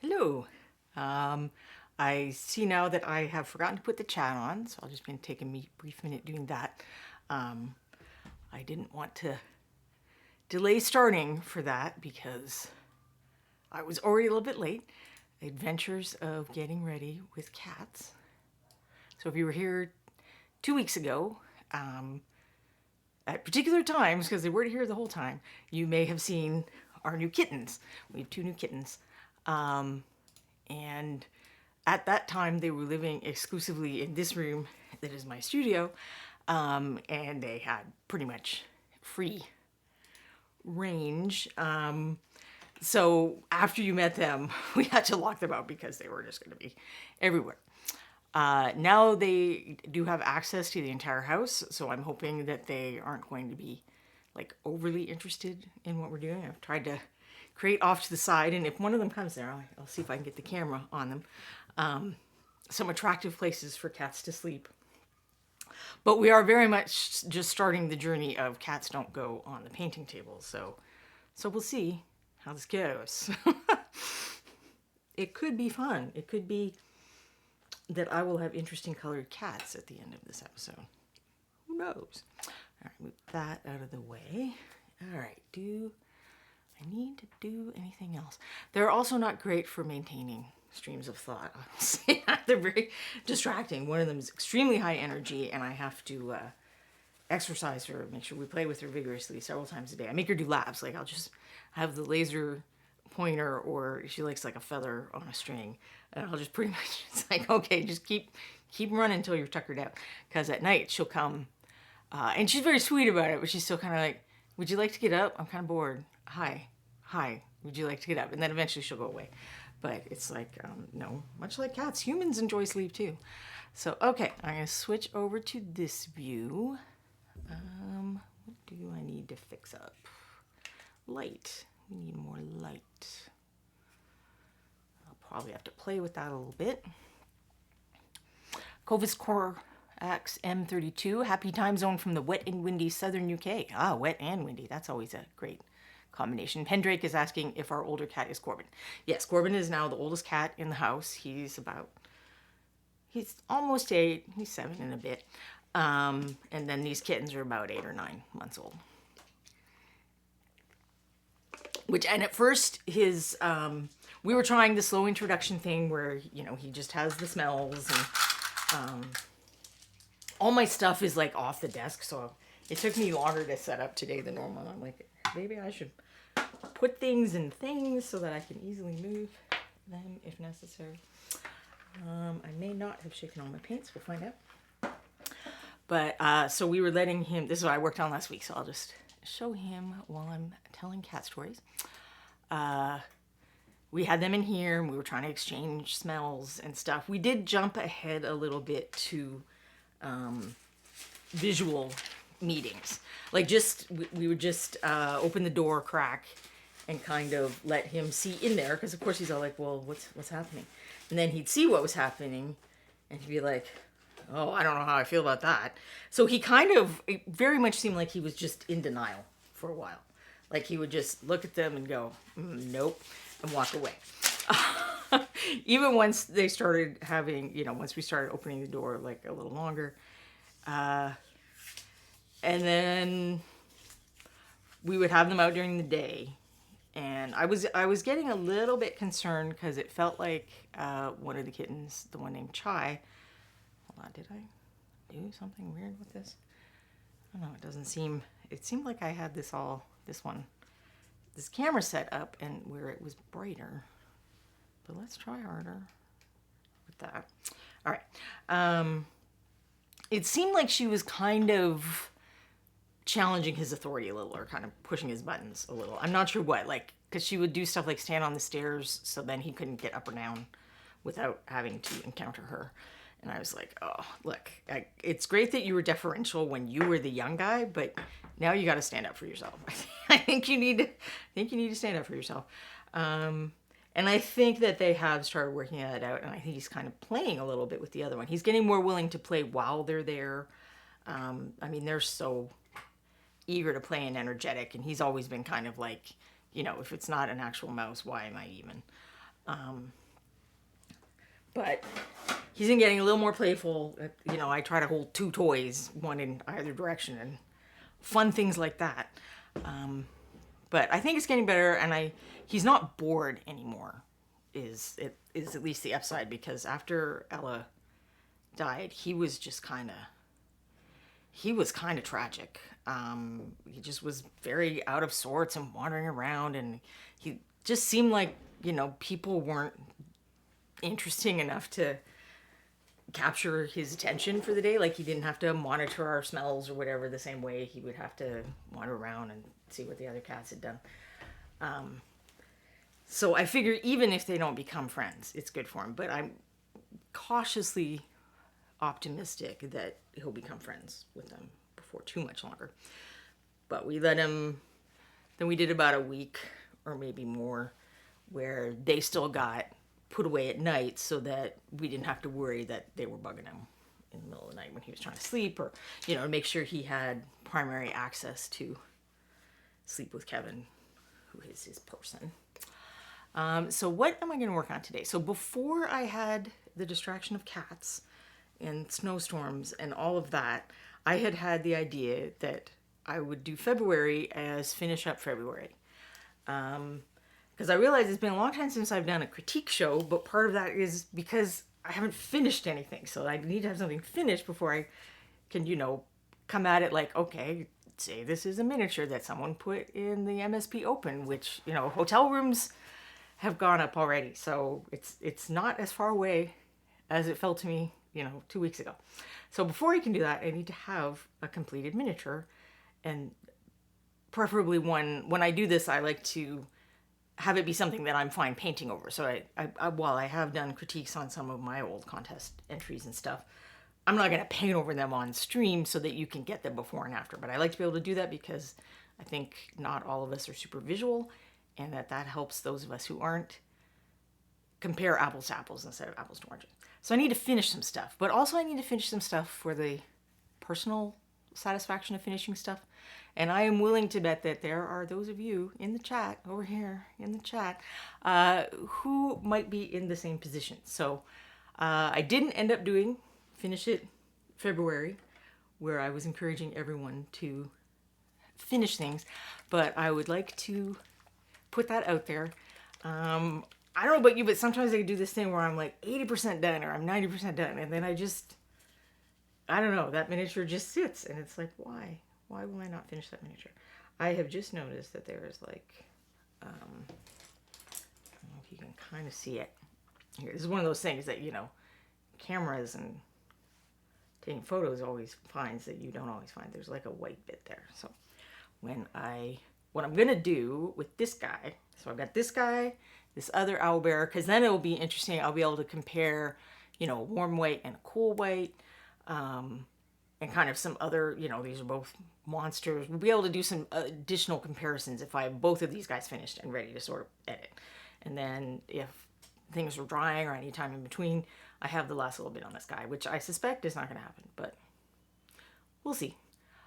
Hello. Um, I see now that I have forgotten to put the chat on, so I'll just be taking a brief minute doing that. Um, I didn't want to delay starting for that because I was already a little bit late. Adventures of getting ready with cats. So if you were here 2 weeks ago, at particular times, because they weren't here the whole time, you may have seen our new kittens. We have two new kittens. And at that time, they were living exclusively in this room that is my studio, and they had pretty much free range. So after you met them, we had to lock them out because they were just going to be everywhere. Now they do have access to the entire house, so I'm hoping that they aren't going to be like overly interested in what we're doing. I've tried to create off to the side, and if one of them comes there, I'll see if I can get the camera on them. Some attractive places for cats to sleep. But we are very much just starting the journey of cats don't go on the painting table, so we'll see how this goes. It could be fun. It could be that I will have interesting colored cats at the end of this episode. Who knows? All right, move that out of the way. All right, do I need to do anything else? They're also not great for maintaining streams of thought. I'll say that. They're very distracting. One of them is extremely high energy, and I have to exercise her, make sure we play with her vigorously several times a day. I make her do laps. Like I'll just have the laser pointer, or she likes like a feather on a string, and I'll just pretty much, it's like, okay, just keep running until you're tuckered out. Because at night she'll come, and she's very sweet about it, but she's still kind of like, would you like to get up? I'm kind of bored. Hi, would you like to get up? And then eventually she'll go away. But it's like, no, much like cats, humans enjoy sleep too. So, okay, I'm going to switch over to this view. What do I need to fix up? Light. We need more light. I'll probably have to play with that a little bit. Covis Core X M32, happy time zone from the wet and windy southern UK. Ah, wet and windy. That's always a great combination. Pendrake is asking if our older cat is Corbin. Yes, Corbin is now the oldest cat in the house. He's almost 8. He's 7 and a bit. And then these kittens are about 8 or 9 months old. And at first we were trying the slow introduction thing where, he just has the smells, and all my stuff is like off the desk. So it took me longer to set up today than normal. I'm like, maybe I should put things in things so that I can easily move them if necessary. I may not have shaken all my paints. We'll find out. But so we were letting him, this is what I worked on last week, so I'll just show him while I'm telling cat stories. We had them in here, and we were trying to exchange smells and stuff. We did jump ahead a little bit to visual meetings. Like we would just open the door crack and kind of let him see in there, because of course he's all like, well, what's happening? And then he'd see what was happening, and he'd be like, oh, I don't know how I feel about that. So he it very much seemed like he was just in denial for a while. Like he would just look at them and go, nope, and walk away. Even once they started having, once we started opening the door like a little longer. And then we would have them out during the day. And I was getting a little bit concerned because it felt like one of the kittens, the one named Chai. Hold on, did I do something weird with this? I don't know, it seemed like I had this camera set up and where it was brighter. But let's try harder with that. All right. It seemed like she was kind of challenging his authority a little, or kind of pushing his buttons a little. I'm not sure what, because she would do stuff like stand on the stairs, so then he couldn't get up or down without having to encounter her. And I was like, oh, look, it's great that you were deferential when you were the young guy, but now you got to stand up for yourself. I think you need to stand up for yourself. And I think that they have started working that out, and I think he's kind of playing a little bit with the other one. He's getting more willing to play while they're there. They're so eager to play and energetic, and he's always been kind of like, if it's not an actual mouse, why am I even? But he's been getting a little more playful. You know, I try to hold 2 toys, one in either direction, and fun things like that. But I think it's getting better, and he's not bored anymore. Is at least the upside, because after Ella died, he was kind of tragic. He just was very out of sorts and wandering around, and he just seemed like, you know, people weren't interesting enough to capture his attention for the day. Like, he didn't have to monitor our smells or whatever the same way he would have to wander around and see what the other cats had done. So I figure even if they don't become friends, it's good for him. But I'm cautiously optimistic that he'll become friends with them before too much longer. But we let him, then we did about a week or maybe more where they still got put away at night so that we didn't have to worry that they were bugging him in the middle of the night when he was trying to sleep, or, you know, make sure he had primary access to sleep with Kevin, who is his person. So what am I going to work on today? So before I had the distraction of cats and snowstorms and all of that, I had the idea that I would do February as finish up February. Because I realize it's been a long time since I've done a critique show, but part of that is because I haven't finished anything. So I need to have something finished before I can, you know, come at it like, okay, say this is a miniature that someone put in the MSP Open, which, you know, hotel rooms have gone up already. So it's not as far away as it felt to me, you know, 2 weeks ago. So before I can do that, I need to have a completed miniature, and preferably one, when I do this, I like to have it be something that I'm fine painting over. So I while I have done critiques on some of my old contest entries and stuff, I'm not going to paint over them on stream so that you can get them before and after. But I like to be able to do that because I think not all of us are super visual, and that helps those of us who aren't compare apples to apples instead of apples to oranges. So I need to finish some stuff, but also I need to finish some stuff for the personal satisfaction of finishing stuff. And I am willing to bet that there are those of you in the chat, over here in the chat, who might be in the same position. So I didn't end up finish it February, where I was encouraging everyone to finish things, but I would like to put that out there. I don't know about you, but sometimes I do this thing where I'm like 80% done or I'm 90% done, and then I don't know, that miniature just sits, and it's like, why? Why will I not finish that miniature? I have just noticed that there is like, I don't know if you can kind of see it. Here, this is one of those things that, you know, cameras and taking photos always finds that you don't always find. There's like a white bit there. So what I'm going to do with this guy, so I've got this guy, this other owlbear, because then it'll be interesting. I'll be able to compare, you know, warm white and cool white, and kind of some other, you know, these are both monsters. We'll be able to do some additional comparisons if I have both of these guys finished and ready to sort of edit. And then if things are drying or any time in between, I have the last little bit on this guy, which I suspect is not going to happen, but we'll see.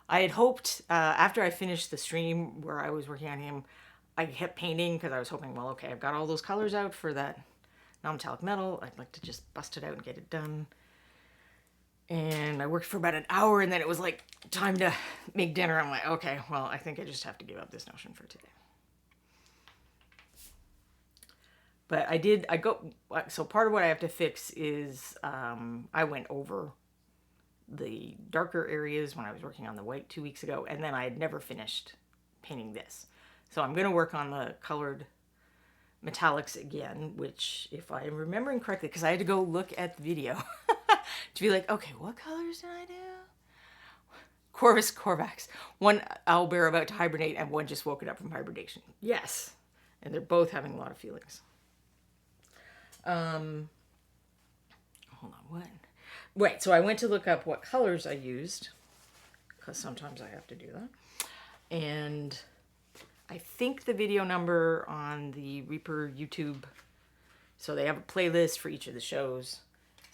I had hoped, after I finished the stream where I was working on him, I kept painting because I was hoping, well, okay, I've got all those colors out for that non-metallic metal. I'd like to just bust it out and get it done. And I worked for about an hour, and then it was like time to make dinner. I'm like, okay, well, I think I just have to give up this notion for today. But so part of what I have to fix is I went over the darker areas when I was working on the white 2 weeks ago, and then I had never finished painting this. So I'm going to work on the colored metallics again, which, if I am remembering correctly, because I had to go look at the video to be like, okay, what colors did I do? Corvus Corvax. One owlbear about to hibernate, and one just woken up from hibernation. Yes. And they're both having a lot of feelings. Hold on, what? Wait, so I went to look up what colors I used, because sometimes I have to do that. And I think the video number on the Reaper YouTube, so they have a playlist for each of the shows.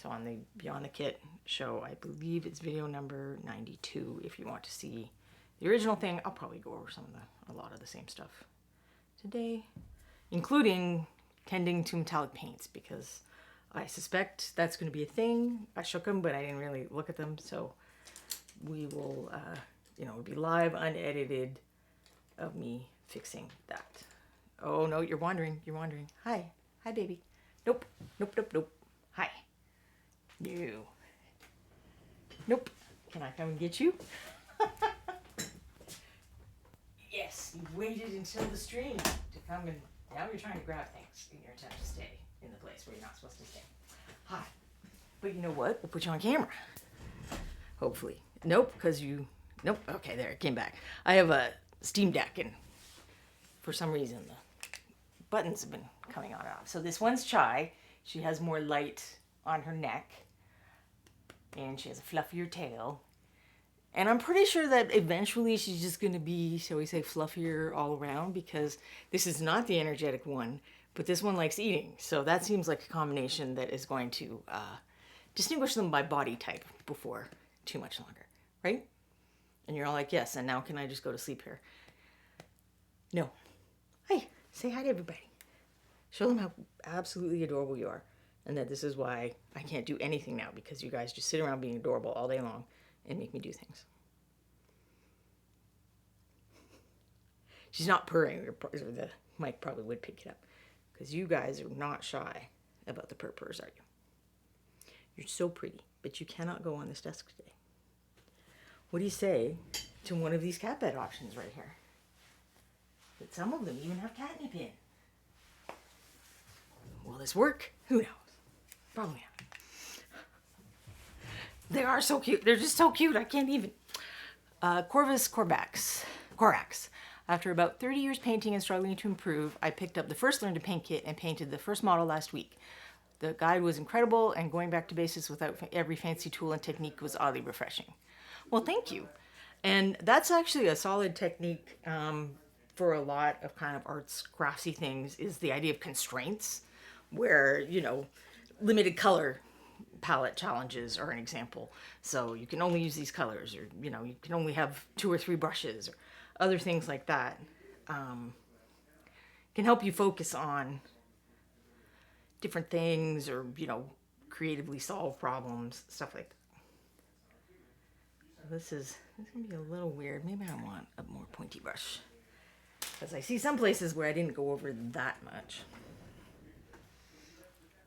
So on the Beyond the Kit show, I believe it's video number 92. If you want to see the original thing, I'll probably go over a lot of the same stuff today, including tending to metallic paints, because I suspect that's going to be a thing. I shook them, but I didn't really look at them. So we will, it'll be live, unedited of me fixing that. Oh, no, you're wandering. You're wandering. Hi. Hi, baby. Nope. Nope, nope, nope. Hi. You. Nope. Can I come and get you? Yes, you waited until the stream to come and now you're trying to grab things in your attempt to stay in the place where you're not supposed to stay. Hi. But you know what? We'll put you on camera. Hopefully. Nope, because nope. Okay, there, it came back. I have a Steam Deck and for some reason the buttons have been coming on and off. So this one's Chai. She has more light on her neck and she has a fluffier tail. And I'm pretty sure that eventually she's just going to be, shall we say, fluffier all around, because this is not the energetic one, but this one likes eating. So that seems like a combination that is going to distinguish them by body type before too much longer, right? And you're all like, yes, and now can I just go to sleep here? No. Hi, say hi to everybody. Show them how absolutely adorable you are. And that this is why I can't do anything now, because you guys just sit around being adorable all day long and make me do things. She's not purring, or the mic probably would pick it up, because you guys are not shy about the purrs, are you? You're so pretty, but you cannot go on this desk today. What do you say to one of these cat bed options right here? But some of them even have catnip in. Will this work? Who knows? Probably not. They are so cute. They're just so cute. I can't even. Corvus Corax. After about 30 years painting and struggling to improve, I picked up the first Learn to Paint kit and painted the first model last week. The guide was incredible, and going back to basics without every fancy tool and technique was oddly refreshing. Well, thank you. And that's actually a solid technique for a lot of kind of arts, craftsy things, is the idea of constraints, where, limited color palette challenges are an example. So you can only use these colors, or you can only have 2 or 3 brushes, or other things like that. Can help you focus on different things, or creatively solve problems, stuff like that. So this is gonna be a little weird. Maybe I want a more pointy brush, because I see some places where I didn't go over that much.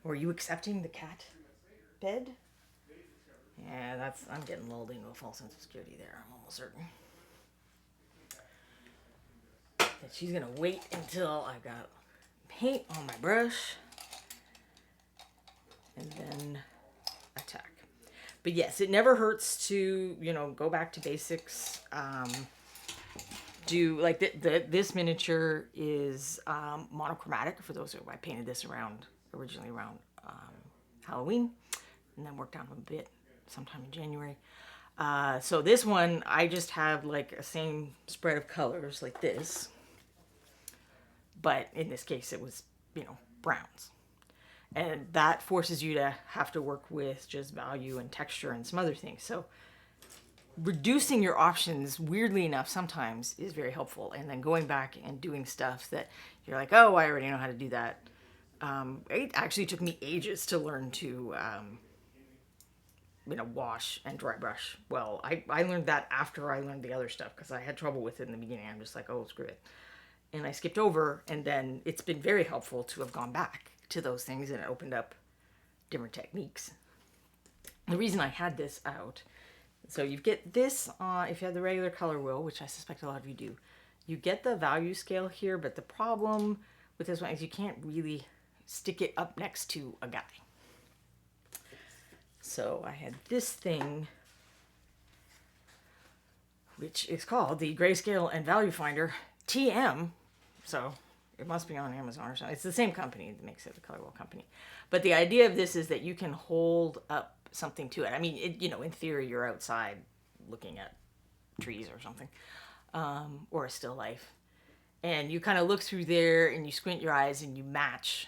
Or are you accepting the cat bed? Yeah, I'm getting lulled into a false sense of security there. I'm almost certain that she's gonna wait until I've got paint on my brush and then attack. But yes, it never hurts to, go back to basics. Do like this miniature is monochromatic. For those who I painted this originally around Halloween, and then worked on a bit sometime in January. So this one, I just have like a same spread of colors like this, but in this case it was, browns. And that forces you to have to work with just value and texture and some other things. So reducing your options, weirdly enough, sometimes is very helpful. And then going back and doing stuff that you're like, oh, I already know how to do that. It actually took me ages to learn to, wash and dry brush. Well, I learned that after I learned the other stuff, because I had trouble with it in the beginning. I'm just like, oh, screw it. And I skipped over, and then it's been very helpful to have gone back to those things, and it opened up different techniques. The reason I had this out, so you get this, if you have the regular color wheel, which I suspect a lot of you do, you get the value scale here, but the problem with this one is you can't really stick it up next to a guy. So I had this thing, which is called the Grayscale and Value Finder TM. So it must be on Amazon or something. It's the same company that makes it, the Color Wheel company. But the idea of this is that you can hold up something to it. I mean, in theory, you're outside looking at trees or something, or a still life. And you kind of look through there and you squint your eyes and you match,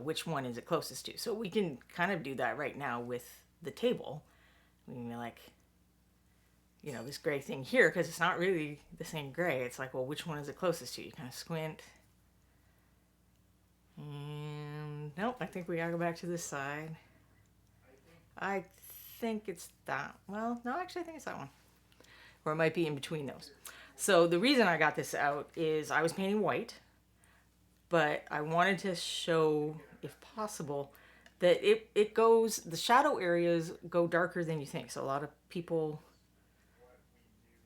which one is it closest to. So we can kind of do that right now with the table. We can be like, this gray thing here, because it's not really the same gray. It's like, well, which one is it closest to? You kind of squint. And nope, I think we gotta go back to this side. I think it's that. Well, no, actually, I think it's that one. Or it might be in between those. So the reason I got this out is I was painting white, but I wanted to show, if possible, that it goes, the shadow areas go darker than you think. So a lot of people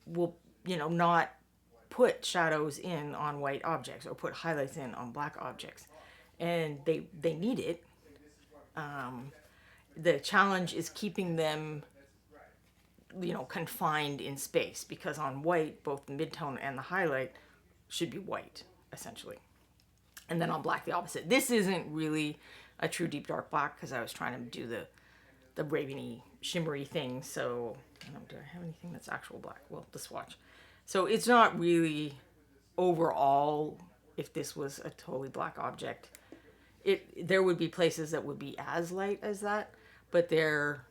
will, not put shadows in on white objects or put highlights in on black objects. And they need it. The challenge is keeping them, confined in space, because on white, both the midtone and the highlight should be white, essentially. And then on black, the opposite. This isn't really a true deep dark black because I was trying to do the raveny, shimmery thing. So, do I have anything that's actual black? Well, the swatch. So it's not really overall, if this was a totally black object, there would be places that would be as light as that, but there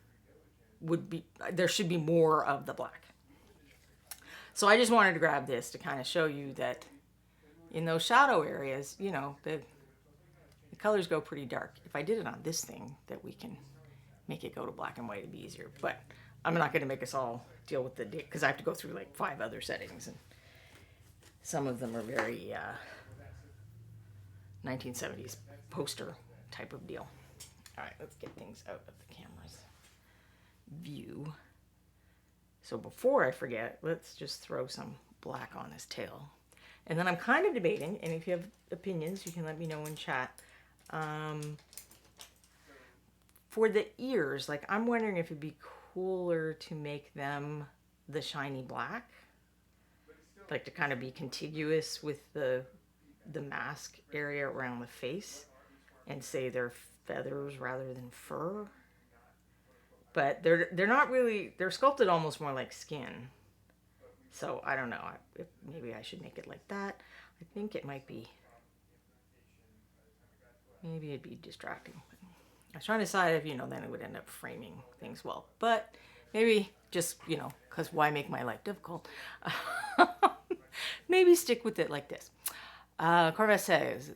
should be more of the black. So I just wanted to grab this to kind of show you that in those shadow areas, the colors go pretty dark. If I did it on this thing, that we can make it go to black and white, it'd be easier. But I'm not going to make us all deal with because I have to go through like 5 other settings, and some of them are very 1970s poster type of deal. All right, let's get things out of the camera's view. So before I forget, let's just throw some black on his tail. And then I'm kind of debating, and if you have opinions, you can let me know in chat. For the ears, like, I'm wondering if it'd be cooler to make them the shiny black, like to kind of be contiguous with the mask area around the face, and say they're feathers rather than fur. But they're not really, they're sculpted almost more like skin. So I don't know, maybe I should make it like that. I think it might be, maybe it'd be distracting. I was trying to decide if, then it would end up framing things well. But maybe just, because why make my life difficult? Maybe stick with it like this. Corvette says,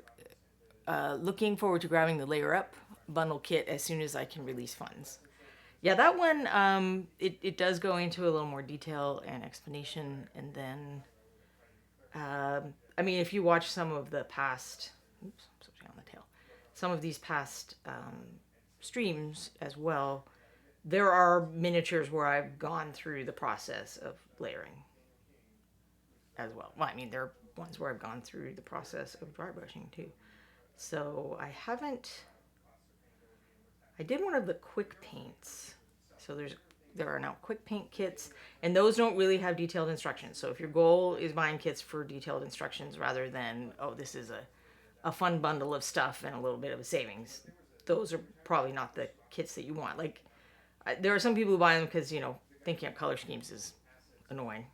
looking forward to grabbing the Layer Up bundle kit as soon as I can release funds. Yeah, that one, it does go into a little more detail and explanation. And then, if you watch some of the past, oops, I'm switching on the tail, some of these past streams as well, there are miniatures where I've gone through the process of layering as well. Well, there are ones where I've gone through the process of dry brushing too. So I did one of the quick paints. So there are now quick paint kits, and those don't really have detailed instructions. So if your goal is buying kits for detailed instructions rather than, oh, this is a fun bundle of stuff and a little bit of a savings, those are probably not the kits that you want. Like, there are some people who buy them because, thinking of color schemes is annoying,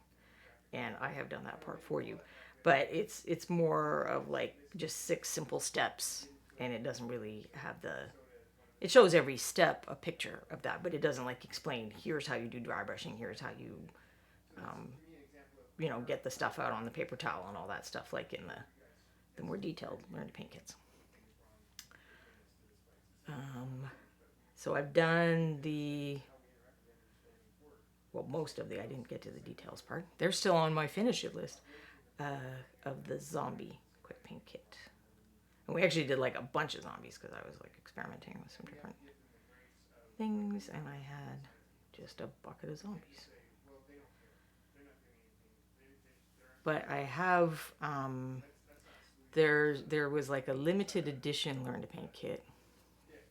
and I have done that part for you. But it's more of like just 6 simple steps, and it doesn't really have it shows every step a picture of that, but it doesn't like explain, here's how you do dry brushing, here's how you, get the stuff out on the paper towel and all that stuff, like in the more detailed Learn to Paint kits. So I've done most of I didn't get to the details part. They're still on my finish it list of the zombie quick paint kit. And we actually did like a bunch of zombies because I was like experimenting with some different things, and I had just a bucket of zombies. But I have, there was like a limited edition Learn to Paint kit,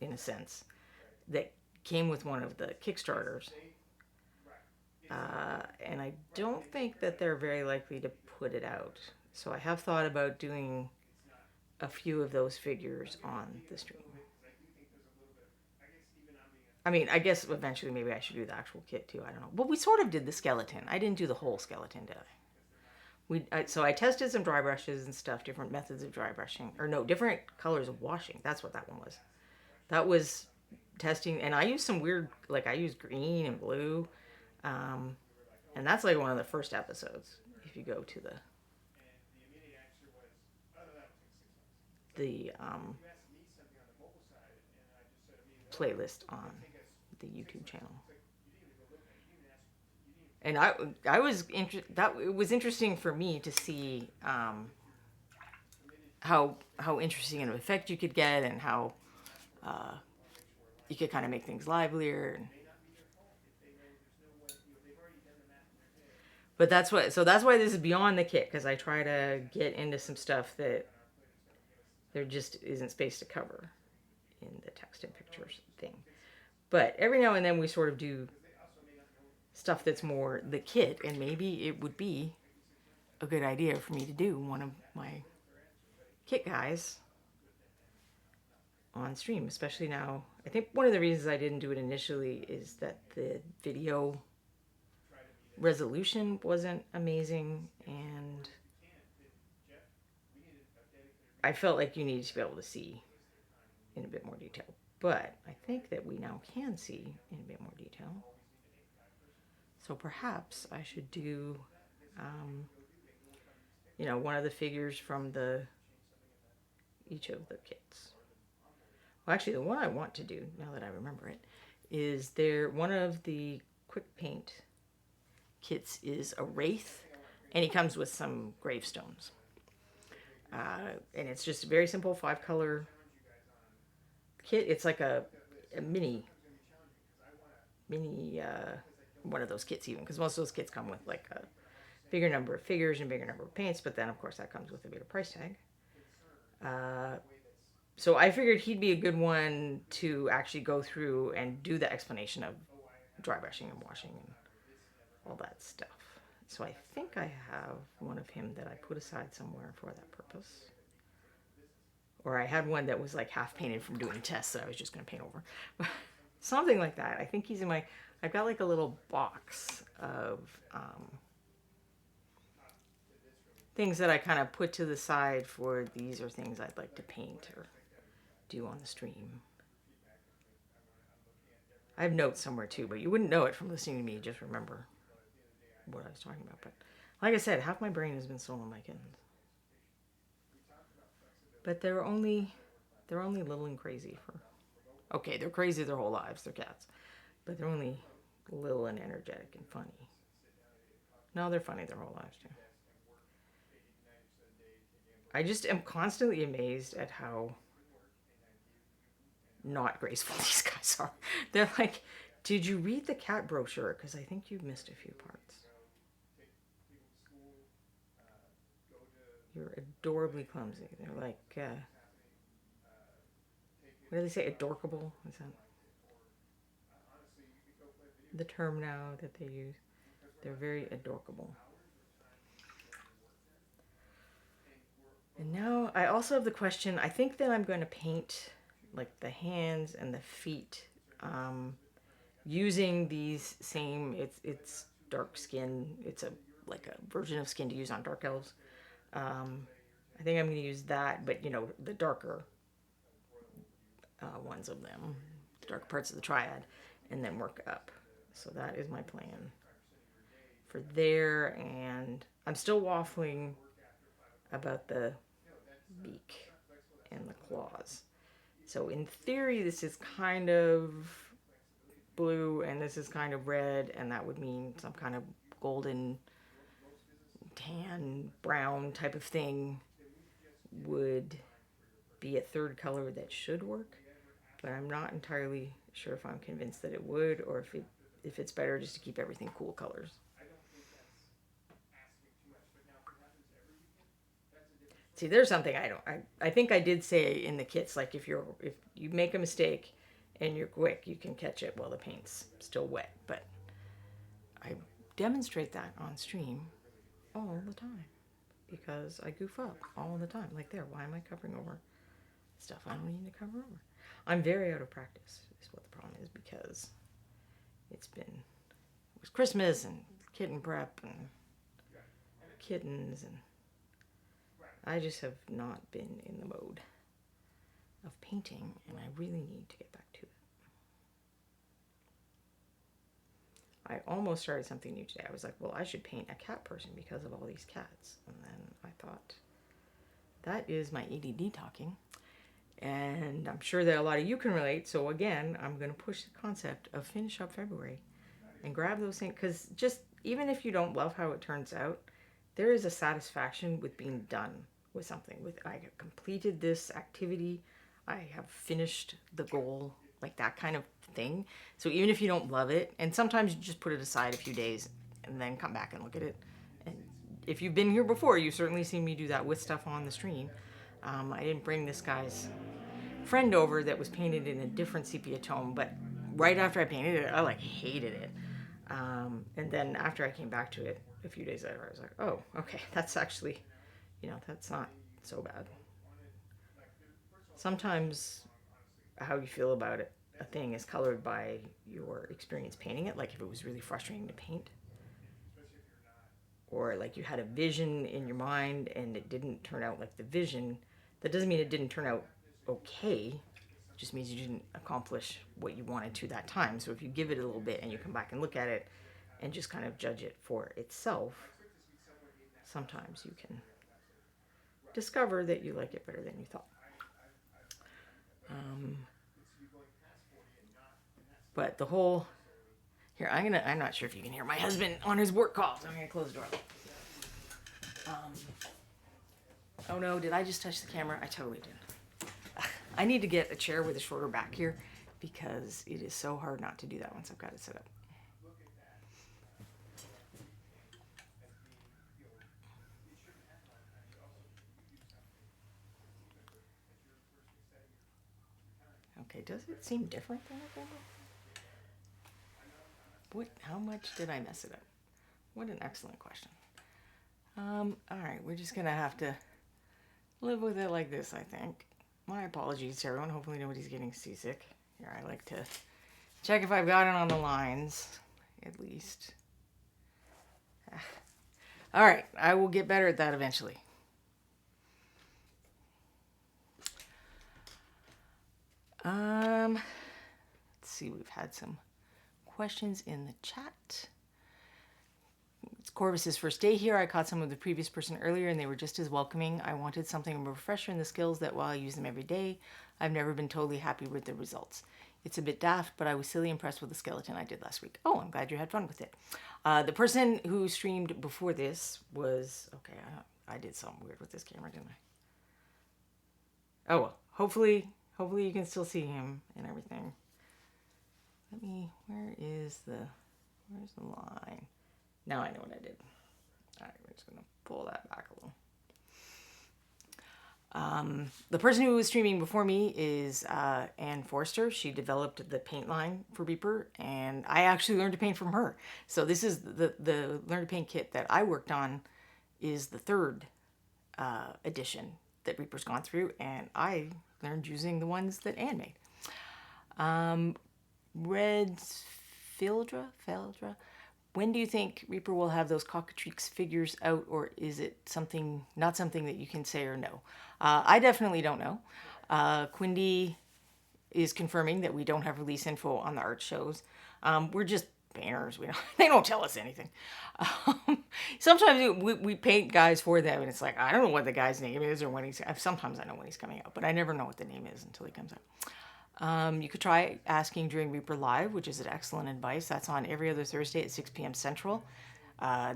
in a sense, that came with one of the Kickstarters. And I don't think that they're very likely to put it out. So I have thought about doing a few of those figures on the stream. I guess eventually maybe I should do the actual kit too. I don't know. But we sort of did the skeleton. I didn't do the whole skeleton, did I? So I tested some dry brushes and stuff, different methods of dry brushing. Or no, different colors of washing. That's what that one was. That was testing. And I used some weird, like I used green and blue. And that's like one of the first episodes. If you go to the playlist on the YouTube channel. And I was it was interesting for me to see how interesting an effect you could get, and how you could kind of make things livelier. But that's why this is beyond the kit, because I try to get into some stuff that there just isn't space to cover in the text and pictures thing. But every now and then we sort of do stuff that's more the kit, and maybe it would be a good idea for me to do one of my kit guys on stream, especially now. I think one of the reasons I didn't do it initially is that the video resolution wasn't amazing, and I felt like you needed to be able to see in a bit more detail. But I think that we now can see in a bit more detail. So perhaps I should do, one of the figures from each of the kits. Well, actually, the one I want to do, now that I remember it, is one of the quick paint kits is a wraith, and he comes with some gravestones. And it's just a very simple 5-color kit. It's like a mini one of those kits, even, because most of those kits come with like a bigger number of figures and bigger number of paints, but then of course that comes with a bigger price tag. So I figured he'd be a good one to actually go through and do the explanation of dry brushing and washing and all that stuff. So I think I have one of him that I put aside somewhere for that purpose. Or I had one that was like half painted from doing tests that I was just going to paint over. Something like that. I think he's in I've got like a little box of things that I kind of put to the side for these are things I'd like to paint or do on the stream. I have notes somewhere too, but you wouldn't know it from listening to me. Just remember what I was talking about. But like I said, half my brain has been stolen by kittens. But they're only little and crazy for. Okay, they're crazy their whole lives. They're cats, but they're only little and energetic and funny. No, they're funny their whole lives too. I just am constantly amazed at how not graceful these guys are. They're like, did you read the cat brochure? Because I think you've missed a few parts. You're adorably clumsy. They're like, what do they say? Adorkable? Is that the term now that they use? They're very adorkable. And now I also have the question, I think that I'm going to paint like the hands and the feet using these same, it's dark skin. It's like a version of skin to use on dark elves. I think I'm going to use that, but the darker ones of them, the dark parts of the triad, and then work up. So that is my plan for there. And I'm still waffling about the beak and the claws. So in theory, this is kind of blue and this is kind of red, and that would mean some kind of golden tan brown type of thing would be a third color that should work, but I'm not entirely sure if I'm convinced that it would, or if it's better just to keep everything cool colors. See, there's something I think I did say in the kits, like if you make a mistake and you're quick, you can catch it while the paint's still wet. But I demonstrate that on stream all the time because I goof up all the time. Like there, why am I covering over stuff I don't need to cover over? I'm very out of practice is what the problem is, because it was Christmas and kitten prep and kittens, and I just have not been in the mode of painting, and I really need to get back to it. I almost started something new today. I was like, well, I should paint a cat person because of all these cats. And then I thought, that is my ADD talking. And I'm sure that a lot of you can relate. So again, I'm going to push the concept of finish up February and grab those things. Because just even if you don't love how it turns out, there is a satisfaction with being done with something. With I have completed this activity, I have finished the goal, like that kind of thing. So even if you don't love it, and sometimes you just put it aside a few days and then come back and look at it. And if you've been here before, you've certainly seen me do that with stuff on the stream. I didn't bring this guy's friend over that was painted in a different sepia tone, but right after I painted it, I like hated it. And then after I came back to it a few days later, I was like, oh, okay, that's actually, that's not so bad. Sometimes how you feel about it, a thing is colored by your experience painting it. Like if it was really frustrating to paint, or like you had a vision in your mind and it didn't turn out like the vision, that doesn't mean it didn't turn out okay. It just means you didn't accomplish what you wanted to that time. So if you give it a little bit and you come back and look at it and just kind of judge it for itself, sometimes you can discover that you like it better than you thought. Um, but the whole here, I'm not sure if you can hear my husband on his work call, so I'm gonna close the door. Um, oh no, did I just touch the camera? I totally did. I need to get a chair with a shorter back here because it is so hard not to do that once I've got it set up. Okay, does it seem different than it did? How much did I mess it up? What an excellent question. All right, we're just gonna have to live with it like this, I think. My apologies to everyone. Hopefully nobody's getting seasick. Here, I like to check if I've got it on the lines, at least. All right, I will get better at that eventually. Let's see, we've had some questions in the chat. It's Corvus's first day here. I caught some of the previous person earlier and they were just as welcoming. I wanted something of a refresher in the skills that while I use them every day, I've never been totally happy with the results. It's a bit daft, but I was silly impressed with the skeleton I did last week. Oh, I'm glad you had fun with it. The person who streamed before this was... Okay, I did something weird with this camera, didn't I? Oh, well. Hopefully you can still see him and everything. Where's the line? Now I know what I did. All right, we're just going to pull that back a little. The person who was streaming before me is Ann Forster. She developed the paint line for Reaper, and I actually learned to paint from her. So this is the Learn to Paint kit that I worked on is the third edition that Reaper's gone through, and I learned using the ones that Ann made. Red Fildra? When do you think Reaper will have those cockatrice figures out, or is it not something that you can say or no? I definitely don't know. Quindy is confirming that we don't have release info on the art shows. We're just painters. They don't tell us anything. Sometimes we paint guys for them, and it's like, I don't know what the guy's name is or when sometimes I know when he's coming out, but I never know what the name is until he comes out. You could try asking during Reaper Live, which is an excellent advice. That's on every other Thursday at 6 p.m. Central.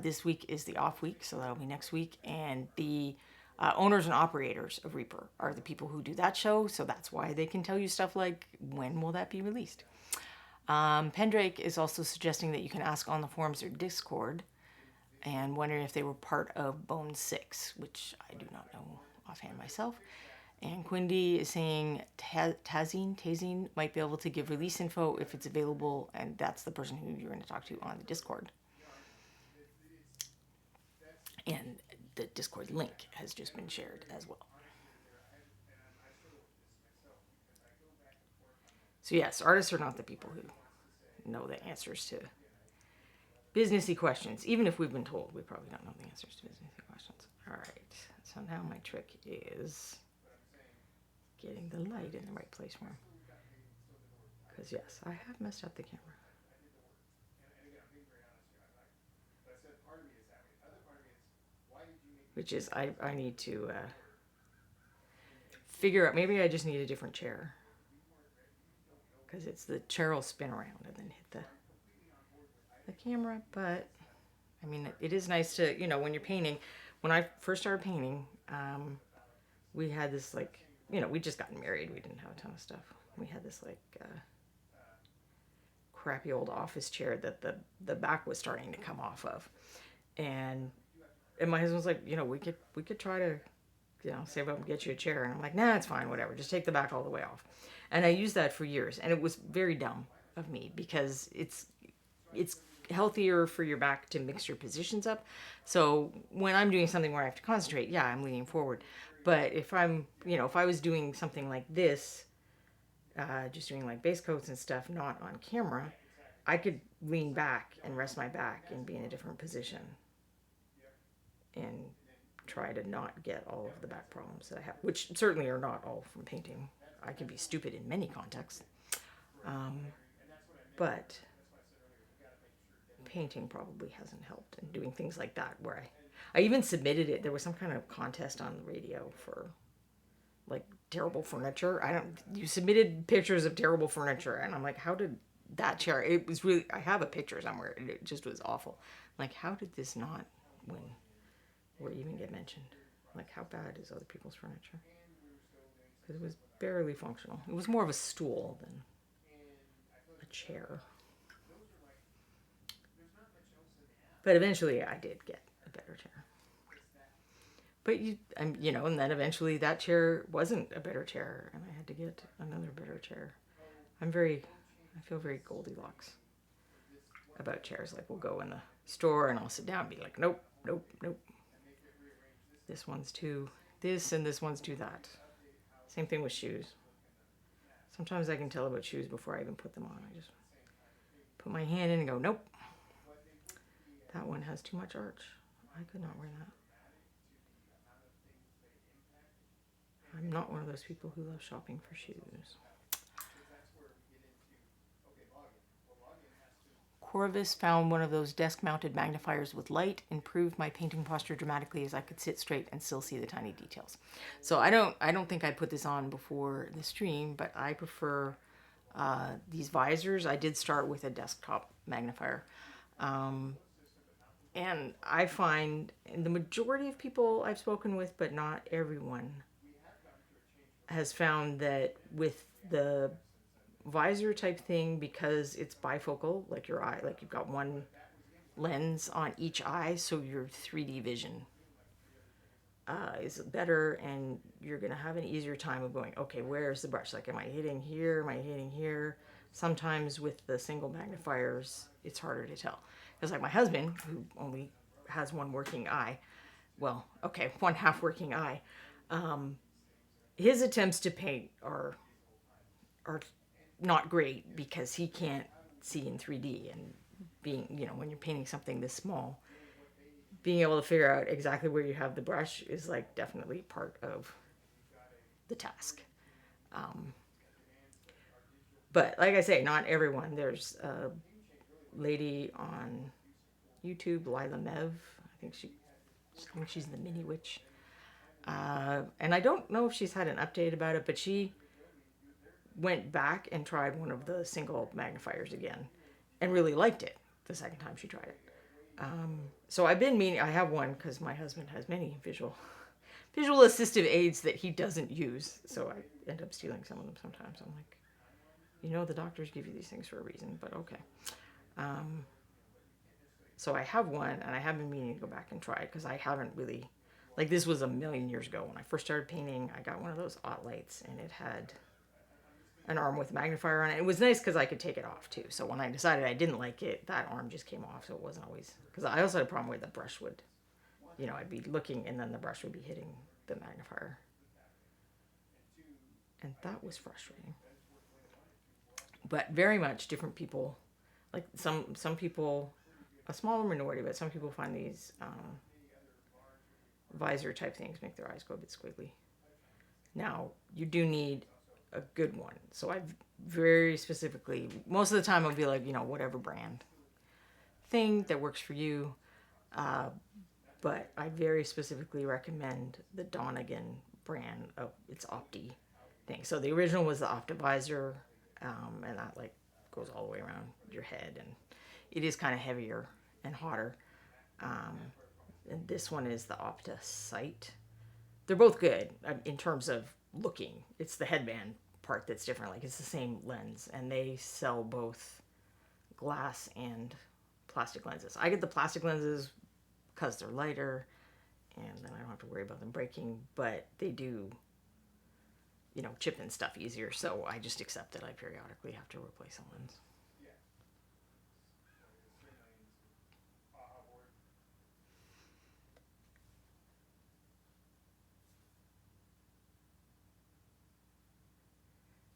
This week is the off week, so that'll be next week. And the owners and operators of Reaper are the people who do that show, so that's why they can tell you stuff like, when will that be released? Pendrake is also suggesting that you can ask on the forums or Discord, and wondering if they were part of Bone 6, which I do not know offhand myself. And Quindy is saying Tazine might be able to give release info if it's available, and that's the person who you're going to talk to on the Discord. And the Discord link has just been shared as well. So yes, artists are not the people who know the answers to businessy questions. Even if we've been told, we probably don't know the answers to businessy questions. All right, so now my trick is getting the light in the right place for him. Because yes, I have messed up the camera. Which is, I need to figure out, maybe I just need a different chair. Because it's the chair will spin around and then hit the camera. But, I mean, it is nice to, when you're painting. When I first started painting, we had this, like, we just gotten married. We didn't have a ton of stuff. We had this, like, crappy old office chair that the back was starting to come off of. And my husband was like, we could try to, save up and get you a chair. And I'm like, nah, it's fine, whatever. Just take the back all the way off. And I used that for years. And it was very dumb of me because it's healthier for your back to mix your positions up. So when I'm doing something where I have to concentrate, yeah, I'm leaning forward. But if I'm, if I was doing something like this, just doing like base coats and stuff, not on camera, I could lean back and rest my back and be in a different position and try to not get all of the back problems that I have, which certainly are not all from painting. I can be stupid in many contexts. But painting probably hasn't helped, and doing things like that where I even submitted it. There was some kind of contest on the radio for like terrible furniture. You submitted pictures of terrible furniture, and I'm like, how did that chair, it was really, I have a picture somewhere, and it just was awful. Like, how did this not win or even get mentioned? Like, how bad is other people's furniture? Because it was barely functional. It was more of a stool than a chair. But eventually I did get a better chair. But and then eventually that chair wasn't a better chair, and I had to get another better chair. I feel very Goldilocks about chairs. Like, we'll go in the store and I'll sit down and be like, nope, nope, nope. This one's too this and this one's too that. Same thing with shoes. Sometimes I can tell about shoes before I even put them on. I just put my hand in and go, nope. That one has too much arch. I could not wear that. I'm not one of those people who love shopping for shoes. Corvus found one of those desk-mounted magnifiers with light, improved my painting posture dramatically as I could sit straight and still see the tiny details. So I don't think I put this on before the stream, but I prefer these visors. I did start with a desktop magnifier. And I find the majority of people I've spoken with, but not everyone, has found that with the visor type thing, because it's bifocal, like your eye, like you've got one lens on each eye, so your 3D vision is better, and you're going to have an easier time of going, okay, where's the brush? Like, am I hitting here? Am I hitting here? Sometimes with the single magnifiers, it's harder to tell. Because like my husband, who only has one working eye, one half working eye, his attempts to paint are not great because he can't see in 3D, and being, when you're painting something this small, being able to figure out exactly where you have the brush is like definitely part of the task. But like I say, not everyone. There's a lady on YouTube, Lila Mev. I think she's the Mini Witch. And I don't know if she's had an update about it, but she went back and tried one of the single magnifiers again and really liked it the second time she tried it. So I've been meaning, I have one because my husband has many visual assistive aids that he doesn't use. So I end up stealing some of them sometimes. I'm like, the doctors give you these things for a reason, but okay. So I have one, and I have been meaning to go back and try it because I haven't really, like, this was a million years ago when I first started painting. I got one of those lights, and it had an arm with a magnifier on it. It was nice because I could take it off too. So when I decided I didn't like it, that arm just came off. So it wasn't always, because I also had a problem where the brush would, I'd be looking and then the brush would be hitting the magnifier. And that was frustrating. But very much different people, like some people, a smaller minority, but some people find these visor type things make their eyes go a bit squiggly. Now, you do need a good one. So I've very specifically, most of the time I'll be like, whatever brand thing that works for you. But I very specifically recommend the Donegan brand of its Opti thing. So the original was the Optivisor, and that like goes all the way around your head, and it is kind of heavier and hotter. And this one is the Opta Sight. They're both good in terms of looking. It's the headband part that's different. Like it's the same lens, and they sell both glass and plastic lenses. I get the plastic lenses because they're lighter, and then I don't have to worry about them breaking. But they do, chip and stuff easier. So I just accept that I periodically have to replace a lens.